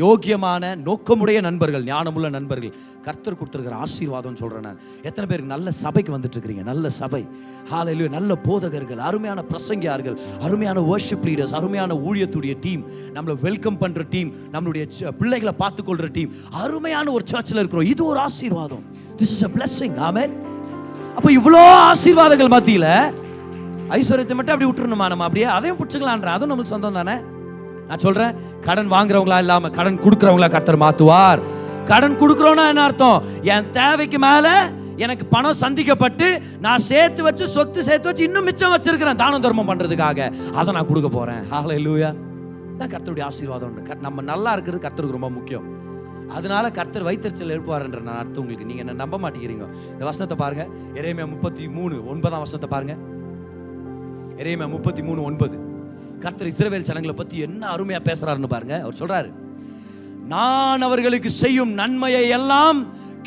யோக்கியமான நோக்கமுடைய நண்பர்கள், ஞானமுள்ள நண்பர்கள், கர்த்தர் கொடுத்திருக்கிற ஆசீர்வாதம் சொல்றேன் நான். எத்தனை பேருக்கு நல்ல சபைக்கு வந்துட்டு இருக்கிறீங்க? நல்ல சபை, ஹalleluya, நல்ல போதகர்கள், அருமையான பிரசங்கியார்கள், அருமையான வர்ஷிப் லீடர்ஸ், அருமையான ஊழியத்துடைய டீம், நம்மளை வெல்கம் பண்ற டீம், நம்மளுடைய பிள்ளைகளை பார்த்துக்கொள்ற டீம், அருமையான ஒரு சர்ச்சில் இருக்கிறோம். இது ஒரு ஆசீர்வாதம். This is a blessing. ஆமென். அப்போ இவ்வளோ ஆசீர்வாதங்கள் மத்தியில் ஐஸ்வர்யத்தை மட்டும் அப்படி விட்டுருணுமா? நம்ம அப்படியே அதையும் பிடிச்சிக்கலான்ற, அதுவும் நம்மளுக்கு சொந்தம் தானே. நான் சொல்றேன், கடன் வாங்குறவங்களா இல்லாம கடன் கொடுக்குறவங்களா கர்த்தர் மாத்துவார். கடன் கொடுக்குறோன்னா என்ன அர்த்தம்? என் தேவைக்கு மேல எனக்கு பணம் சந்திக்கப்பட்டு நான் சேர்த்து வச்சு, சொத்து சேர்த்து வச்சு இன்னும் மிச்சம் வச்சிருக்கிறேன் தானம் தர்மம் பண்றதுக்காக, அதை நான் கொடுக்க போறேன். ஹல்லேலூயா. தான் கர்த்தருடைய ஆசீர்வாதம். நம்ம நல்லா இருக்கிறது கர்த்தருக்கு ரொம்ப முக்கியம். அதனால கர்த்தர் வைத்தறிச்சல் எழுப்புவார்ன்ற நான் அர்த்தம் உங்களுக்கு. நீங்க என்ன நம்ப மாட்டேங்கிறீங்க. இந்த வசனத்தை பாருங்க, எரேமியா 33:9 வசனத்தை பாருங்க. எரேமியா 33:9. கர்த்தர் இஸ்ரவேல் ஜனங்களை பத்தி என்ன அருமையா பேசுறாருன்னு பாருங்க. அவர் சொல்றாரு, நான் அவர்களுக்கு செய்யும் நன்மையை எல்லாம்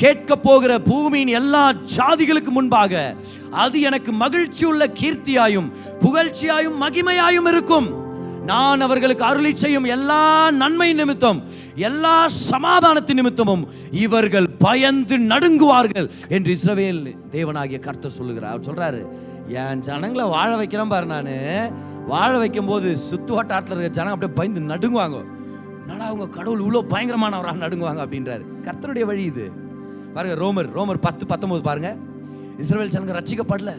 கேட்க போகிற பூமியின் எல்லா ஜாதிகளுக்கு முன்பாக அது எனக்கு மகிழ்ச்சி உள்ள கீர்த்தியாயும் புகழ்ச்சியாயும் மகிமையாயும் இருக்கும். நான் அவர்களுக்கு அருளி செய்யும் எல்லா நன்மை நிமித்தம், எல்லா சமாதானத்தின் நிமித்தமும் இவர்கள் பயந்து நடுங்குவார்கள் என்று இஸ்ரவேல் தேவனாகிய கர்த்தர் சொல்லுகிறார். அவர் சொல்றாரு, என் ஜனங்களை வாழ வைக்கிறேன் பாரு, நான் வாழ வைக்கும் போது சுத்து வட்டாரத்தில் இருக்கிற ஜனங்க அப்படியே பயந்து நடுங்குவாங்க. என்னடா அவங்க கடவுள் இவ்வளோ பயங்கரமானவராக நடுங்குவாங்க அப்படின்றாரு. கர்த்தருடைய வழி இது பாருங்க. ரோமர் 10:19 பாருங்க. இஸ்ரவேல் ஜனங்க ரட்சிக்கப்படல.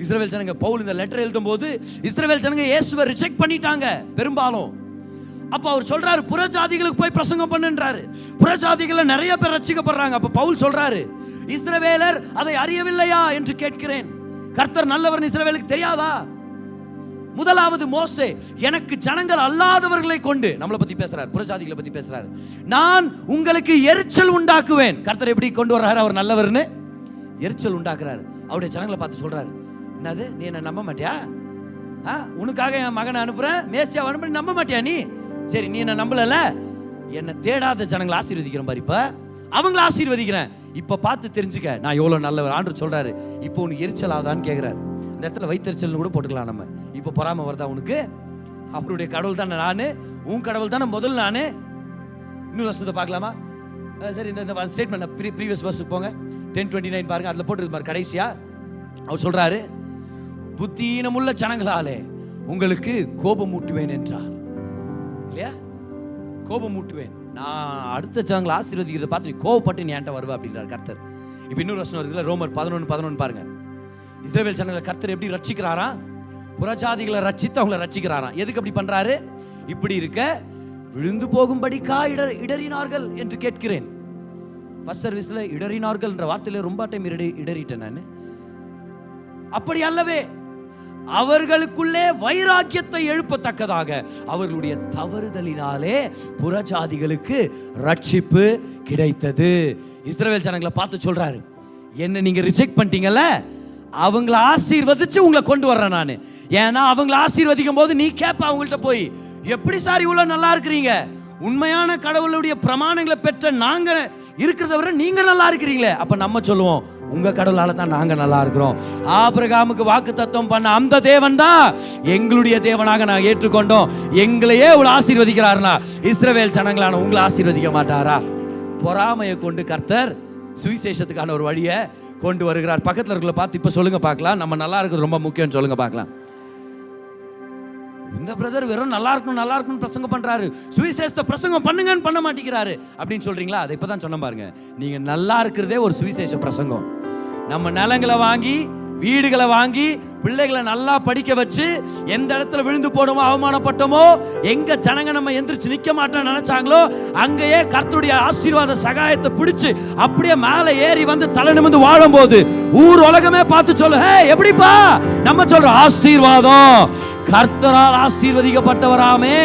இஸ்ரவேல் ஜனங்க, பவுல் இந்த லெட்டர் எழுதும் போது இஸ்ரவேல் ஜனங்க இயேசுவை ரிஜெக்ட் பண்ணிட்டாங்க பெரும்பாலும். அப்ப அவர் சொல்றாரு, புறஜாதிகளுக்கு போய் பிரசங்கம் பண்ணுன்றாரு. புறஜாதிகள் நிறைய பேர் ரட்சிக்கப்படுறாங்க. அப்ப பவுல் சொல்றாரு, இஸ்ரவேலர் அதை அறியவில்லையா என்று கேட்கிறேன். கர்த்தர் நல்லவர் இஸ்ரவேலுக்கு தெரியாதா? முதலாவது மோசே, எனக்கு ஜனங்கள் அல்லாதவர்களை கொண்டு, நம்மளை பத்தி பேசுறாரு, புறஜாதிகளை பத்தி பேசுறாரு, நான் உங்களுக்கு எரிச்சல் உண்டாக்குவேன். கர்த்தர் எப்படி கொண்டு வர்றாரு? அவர் நல்லவர்னு எரிச்சல் உண்டாக்குறாரு. அவருடைய ஜனங்களை பார்த்து சொல்றாரு, என்னது நீ என்ன நம்ப மாட்டியா? உனக்காக என் மகனை அனுப்புறேன், மேசியா அனுப்ப நம்ப மாட்டியா நீ? சரி, நீ என்ன நம்பல, என்னை தேடாத ஜனங்களை ஆசீர்வதிக்கிறேன் பாரு, இப்ப அவங்கள ஆசீர்வதிக்கிறேன், இப்ப பார்த்து தெரிஞ்சுக்க நான் எவ்வளவு நல்லவர். ஆண்டு சொல்றாரு, இப்போ உனக்கு எரிச்சல் ஆகுதான்னு கேட்கிறாரு. இந்த இடத்துல வைத்தறிச்சல் கூட போட்டுக்கலாம் நம்ம. இப்ப பொறாம வருதா உனக்கு? அவருடைய கடவுள் தானே நானு, உன் கடவுள் தானே முதல் நானு. இன்னொரு வருஷத்தை பார்க்கலாமா? சரி, இந்த ஸ்டேட்மெண்ட் ப்ரீவியஸ் வருஷத்துக்கு போங்க, 10:29 பாருங்க. அதுல போட்டு பாரு கடைசியா அவர் சொல்றாரு, புத்தீனமுள்ள ஜனங்களாலே உங்களுக்கு கோபம் ஊட்டுவேன் என்றார். இல்லையா? கோபம் ஊட்டுவேன். நான் அடுத்த ஜனங்களை ஆசீர்வதிக்கிறத பார்த்து நீ கோபப்பட்டு நீ என்கிட்ட வருவ அப்படின்றார் கர்த்தர். இப்போ இன்னொரு வசனம் இருக்குல்ல, ரோமர் 11:11 பாருங்க. இஸ்ரவேல் ஜனங்களை கர்த்தர் எப்படி ரட்சிக்கிறாரா? புறஜாதிகளை ரட்சித்து அவங்களை ரட்சிக்கிறாராம். எதுக்கு அப்படி பண்றாரு? இப்படி இருக்க விழுந்து போகும்படிக்கா இடறினார்கள் என்று கேட்கிறேன். ஃபர்ஸ்ட் சர்வீஸ்ல இடறினார்கள் என்ற வார்த்தையில ரொம்ப டைம் இடறிட்டேன் நான். அப்படி அல்லவே, அவர்களுக்குள்ளே வைராக்கியத்தை எழுப்பத்தக்கதாக அவர்களுடைய தவறுதலினாலே புறஜாதிகளுக்கு ரட்சிப்பு கிடைத்தது. இஸ்ரவேல் ஜனங்களை பார்த்து சொல்றாரு, என்ன நீங்க ரிஜெக்ட் பண்ணிட்டீங்கல்ல, அவங்கள ஆசீர்வதிச்சு உங்களை கொண்டு வர்றேன் நான். ஏன்னா அவங்கள ஆசீர்வதிக்கும் போது நீ கேட்ப அவங்கள்ட்ட போய், எப்படி சார் இவ்வளவு நல்லா இருக்கிறீங்க, உண்மையான கடவுளுடைய பிரமாணங்களை பெற்ற நாங்க இருக்கிறத விட நீங்க நல்லா இருக்கிறீங்களே. அப்ப நம்ம சொல்லுவோம், உங்க கடவுளால தான் நாங்க நல்லா இருக்கிறோம். ஆபிரகாமுக்கு வாக்கு தத்துவம் பண்ண அந்த தேவன் தான் எங்களுடைய தேவனாக நான் ஏற்றுக்கொண்டோம். எங்களையே இவ்வளவு ஆசீர்வதிக்கிறாருனா இஸ்ரவேல் ஜனங்களான உங்களை ஆசீர்வதிக்க மாட்டாரா? பொறாமையை கொண்டு கர்த்தர் சுவிசேஷத்துக்கான ஒரு வழியை கொண்டு வருகிறார். பக்கத்தில் இருக்கிற பார்த்து இப்ப சொல்லுங்க பார்க்கலாம், நம்ம நல்லா இருக்கிறது ரொம்ப முக்கியம் சொல்லுங்க பார்க்கலாம். இந்த பிரதர் வெறும் நல்லா இருக்கணும் பிரசங்கம் பண்றாரு, சுவிசேஷத்தை பிரசங்கம் பண்ணுங்கன்னு பண்ண மாட்டேங்கிறாரு அப்படின்னு சொல்றீங்களா? அதை இப்பதான் சொன்ன பாருங்க. நீங்க நல்லா இருக்கிறதே ஒரு சுவிசேஷ பிரசங்கம். நம்ம நிலங்களை வாங்கி, வீடுகளை வாங்கி, பிள்ளைகளை நல்லா படிக்க வச்சு, எந்த இடத்துல விழுந்து போடுமோ, அவமானப்பட்டோமோ, எங்க ஜனங்க நம்ம எந்திரிச்சு நிக்க மாட்டோம்னு நினைச்சாங்களோ அங்கேயே கர்த்தருடைய ஆசீர்வாத சகாயத்தை பிடிச்சு அப்படியே மேலே ஏறி வந்து தலை நிமிர்ந்து வாழும் போது ஊர் உலகமே பார்த்து சொல்லு, ஹே எப்படிப்பா? நம்ம சொல்றோம் ஆசீர்வாதம், கர்த்தரால் ஆசீர்வதிக்கப்பட்டவராமே.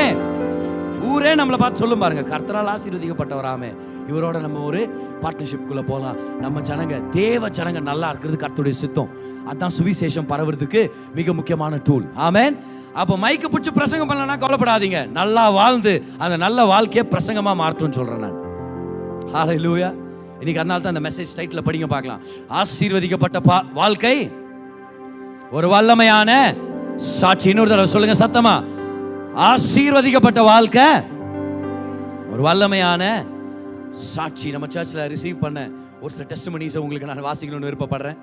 ஊரே நம்மளை பார்த்து சொல்லும் பாருங்க, கர்த்தரால் ஆசீர்வதிக்கப்பட்டவராமே. இவரோட நம்ம ஒரு பார்ட்னர்ஷிப்குள்ள போகலாம். நம்ம ஜனங்க, தேவ ஜனங்க நல்லா இருக்கிறது கர்த்தருடைய சித்தம். அதான் சுவிசேஷம் பரவுறதுக்கு மிக முக்கியமான டூல். ஆமென். அப்போ மைக்கு பிடிச்சி பிரசங்கம் பண்ணலன்னா கவலைப்படாதீங்க, நல்லா வாழ்ந்து அந்த நல்ல வாழ்க்கையை பிரசங்கமா மாற்றும்னு சொல்றேன் நான். ஹல்லேலூயா. இன்னைக்கு அதனால தான் அந்த மெசேஜ் டைட்டில் படிங்க பார்க்கலாம். ஆசீர்வதிக்கப்பட்ட வாழ்க்கை ஒரு வல்லமையான சாட்சி. இன்னொரு தடவை சொல்லுங்க சத்தமா, ஆசீர்வதிக்கப்பட்ட வாழ்க்கை ஒரு வல்லமையான சாட்சி. நம்ம சர்ச்சில் ரிசீவ் பண்ண ஒரு சில டெஸ்டிமனிஸை உங்களுக்கு நான் வாசிக்கணும்னு விருப்பப்படுறேன்.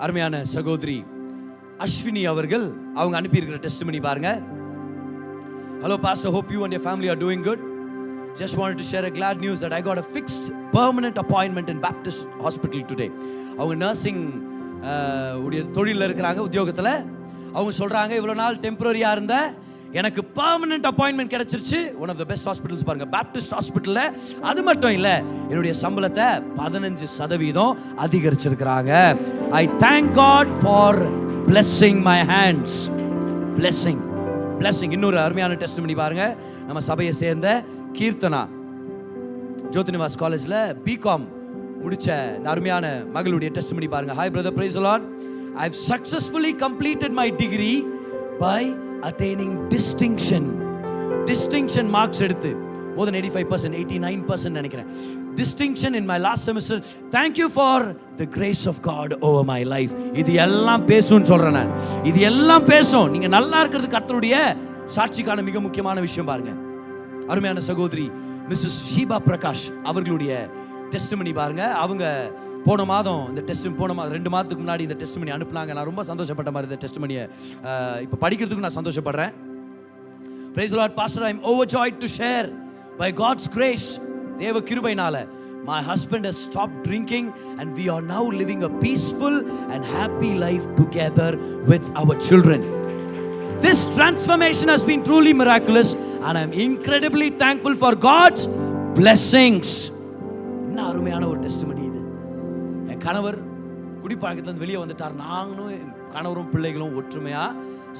அருமையான சகோதரி அஸ்வினி அவர்கள் அவங்க அனுப்பியிருக்கிற டெஸ்டிமனி பாருங்க. Hello pastor, hope you and your family are doing good. Just wanted to share a glad news that I got a fixed permanent appointment in Baptist Hospital today. அவங்க நர்சிங் உடைய தொழிலில் இருக்கிறாங்க, உத்தியோகத்தில். அவங்க சொல்றாங்க, இவ்வளவு நாள் டெம்பரரியா இருந்த எனக்கு பெர்மனன்ட் அப்பாயின்மெண்ட் கிடைச்சிருச்சு. One of the best hospitals பாருங்க, பேப்டிஸ்ட் ஹாஸ்பிட்டல்ல. அது மட்டும் இல்ல, என்னுடைய சம்பளத்தை 15% அதிகரிச்சிருக்கிறாங்க. I thank God for blessing my hands. blessing. இன்னொரு அருமையான டெஸ்டிமனி பாருங்க. நம்ம சபையை சேர்ந்த கீர்த்தனா ஜோதினிவாஸ் காலேஜ்ல பிகாம் முடிச்ச இந்த அருமையான மகளுடைய டெஸ்டிமனி பாருங்க. Hi brother, praise the Lord. I've successfully completed my degree by attaining distinction marks எடுத்து more than 85%, 89% நினைக்கிறேன். Distinction in my last semester. Thank you for the grace of God over my life. இது எல்லாம் பேசும்னு சொல்றேன் நான். இது எல்லாம் பேசும். நீங்க நல்லா இருக்கிறது கர்த்தருடைய சாட்சிக்கான மிக முக்கியமான விஷயம் பாருங்க. அருமையான சகோதரி மிஸ்ஸஸ் ஷீபா பிரகாஷ் அவர்களுடைய டெஸ்டிமனி பாருங்க. அவங்க போன மாதம் 2 மாதத்துக்கு முன்னாடி இந்த டெஸ்டிமனி அனுப்புனாங்க. நான் ரொம்ப சந்தோஷப்பட்ட மாதிரி இந்த டெஸ்டிமனியை இப்போ படிக்கிறதுக்கு நான் சந்தோஷப்படுறேன். Praise the Lord, Pastor, I am overjoyed to share by God's grace, தேவ கிருபையினால, my husband has stopped drinking and we are now living a peaceful and happy life together with our children. This transformation has been truly miraculous and I am incredibly thankful for God's blessings. என்ன அருமையான ஒரு testimony இது. என் கணவர் குடிப்பழக்கத்துலேருந்து வெளியே வந்துட்டார். நாங்களும் என் கணவரும் பிள்ளைகளும் ஒற்றுமையா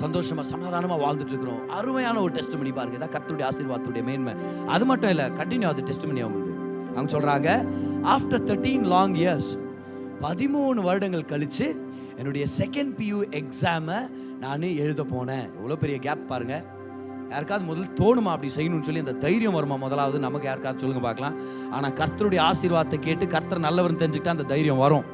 சந்தோஷமா சமாதானமா வாழ்ந்துட்டு இருக்கிறோம். அருமையான ஒரு டெஸ்டிமனி பாருங்க. இதான் கர்த்தருடைய ஆசீர்வாதத்துடைய மேன்மை. அது மட்டும் இல்லை, கண்டினியூ ஆகுது டெஸ்டிமனி. அவங்க சொல்றாங்க, ஆஃப்டர் 13 லாங் இயர்ஸ், 13 வருடங்கள் கழிச்சு என்னுடைய செகண்ட் PU எக்ஸாமை நான் எழுத போனேன். எவ்வளோ பெரிய கேப் பாருங்க. யாருக்காவது முதல்ல தோணுமா அப்படி செய்யணும்னு சொல்லி? அந்த தைரியம் வருமா முதலாவது நமக்கு? யாருக்காவது சொல்லுங்க பார்க்கலாம். ஆனால் கர்த்தருடைய ஆசீர்வாதத்தை கேட்டு கர்த்தர் நல்லவர்னு தெரிஞ்சுக்கிட்டா அந்த தைரியம் வரும்.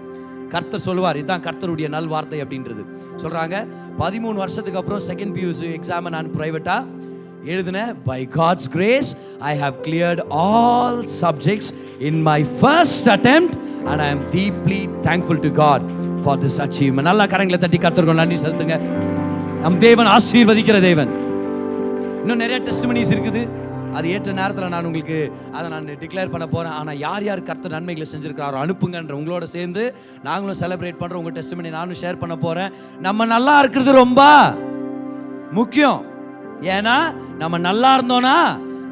கர்த்தர் சொல்லுவார், இதுதான் கர்த்தருடைய நல்வார்த்தை அப்படின்றது. சொல்றாங்க, 13 வருஷத்துக்கு அப்புறம் செகண்ட் PU எக்ஸாமை நான் பிரைவேட்டா எழுதினேன். By God's grace I have cleared all subjects in my first attempt and I am deeply thankful to God for this achievement. நல்லா கரங்களை தட்டி கர்த்தருக்கு நன்றி செலுத்துங்க. நம் தேவன் ஆசீர்வதிக்கிற தேவன். இன்னும் நிறைய டெஸ்டிமனிஸ் இருக்குது. அது ஏற்ற நேரத்தில் நான் உங்களுக்கு அதை நான் டிக்ளேர் பண்ண போகிறேன். ஆனால் யார் யார் கர்த்தர் நன்மைகளை செஞ்சுருக்கிறாரோ அனுப்புங்கன்ற உங்களோட சேர்ந்து நாங்களும் செலிப்ரேட் பண்ணுறோம். உங்கள் டெஸ்டிமனி நானும் ஷேர் பண்ண போகிறேன். நம்ம நல்லா இருக்கிறது ரொம்ப முக்கியம். ஏன்னா நம்ம நல்லா இருந்தோன்னா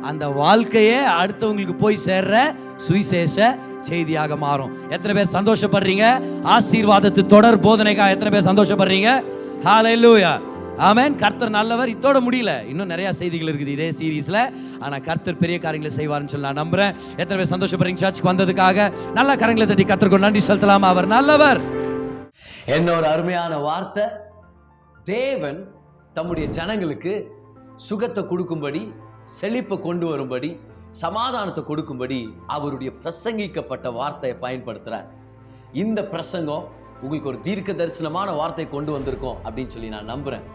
அந்த வாழ்க்கையே அடுத்தவங்களுக்கு போய் சேர்ற சுவிசேஷ செய்தியாக மாறும். எத்தனை பேர் சந்தோஷப்படுறீங்க? ஆசீர்வாதத்து தொடர் போதனைக்காக எத்தனை பேர் சந்தோஷப்படுறீங்க? ஹல்லேலூயா. ஆமென். கர்த்தர் நல்லவர். இதோட முடியல, இன்னும் நிறைய செய்திகள் இருக்குது இதே சீரீஸ்ல. ஆனா கர்த்தர் பெரிய காரியங்களை செய்வார்னு சொல்லி நான் நம்புறேன். எத்தனை பேர் சந்தோஷப்படுறீங்க சர்ச்சுக்கு வந்ததுக்காக? நல்லா கரங்களை தட்டி கர்த்தருக்கு நன்றி செலுத்தலாம். அவர் நல்லவர். என்ன ஒரு அருமையான வார்த்தை. தேவன் தம்முடைய ஜனங்களுக்கு சுகத்தை கொடுக்கும்படி, செழிப்பை கொண்டு வரும்படி, சமாதானத்தை கொடுக்கும்படி அவருடைய பிரசங்கிக்கப்பட்ட வார்த்தையை பயன்படுத்துறார். இந்த பிரசங்கம் உங்களுக்கு ஒரு தீர்க்க தரிசனமான வார்த்தை கொண்டு வந்திருக்கோம் அப்படின்னு சொல்லி நான் நம்புறேன்.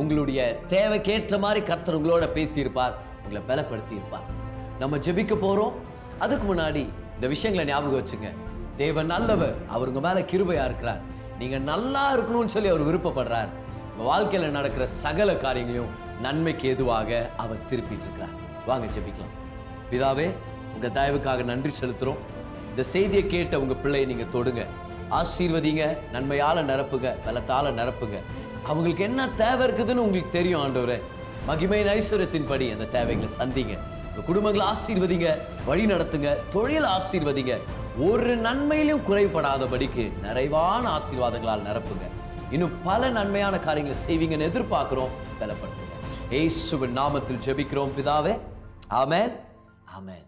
உங்களுடைய தேவைக்கேற்ற மாதிரி கர்த்தர் உங்களோட பேசியிருப்பார், உங்களை பலப்படுத்தி இருப்பார். நம்ம ஜெபிக்க போறோம். அதுக்கு முன்னாடி இந்த விஷயங்களை ஞாபகம் வச்சுங்க. தேவன் நல்லவர், அவர் உங்க மேல கிருபையா இருக்கிறார். நீங்க நல்லா இருக்கணும்னு சொல்லி அவர் விருப்பப்படுறார். உங்க வாழ்க்கையில நடக்கிற சகல காரியங்களையும் நன்மைக்கு எதுவாக அவர் திருப்பிட்டு இருக்கிறார். வாங்க ஜெபிக்கலாம். பிதாவே, உங்க தயவுக்காக நன்றி செலுத்துறோம். இந்த செய்தியை கேட்ட உங்க பிள்ளையை நீங்க தொடுங்க, ஆசீர்வதிங்க, நன்மையால நிரப்புங்க, பலத்தால நிரப்புங்க. அவங்களுக்கு என்ன தேவை இருக்குதுன்னு உங்களுக்கு தெரியும் ஆண்டவரே. மகிமையின் ஐஸ்வர்யத்தின்படி அந்த தேவைகளை சந்திங்க. குடும்பங்களை ஆசீர்வதிங்க, வழி நடத்துங்க, தொழில் ஆசீர்வதிங்க. ஒரு நன்மையிலும் குறைபடாதபடிக்கு நிறைவான ஆசீர்வாதங்களால் நிரப்புங்க. இன்னும் பல நன்மையான காரியங்களை செய்வீங்கன்னு எதிர்பார்க்கிறோம். பலப்படுத்துங்க. இயேசுவின் நாமத்தில் ஜெபிக்கிறோம் பிதாவே. ஆமென், ஆமென்.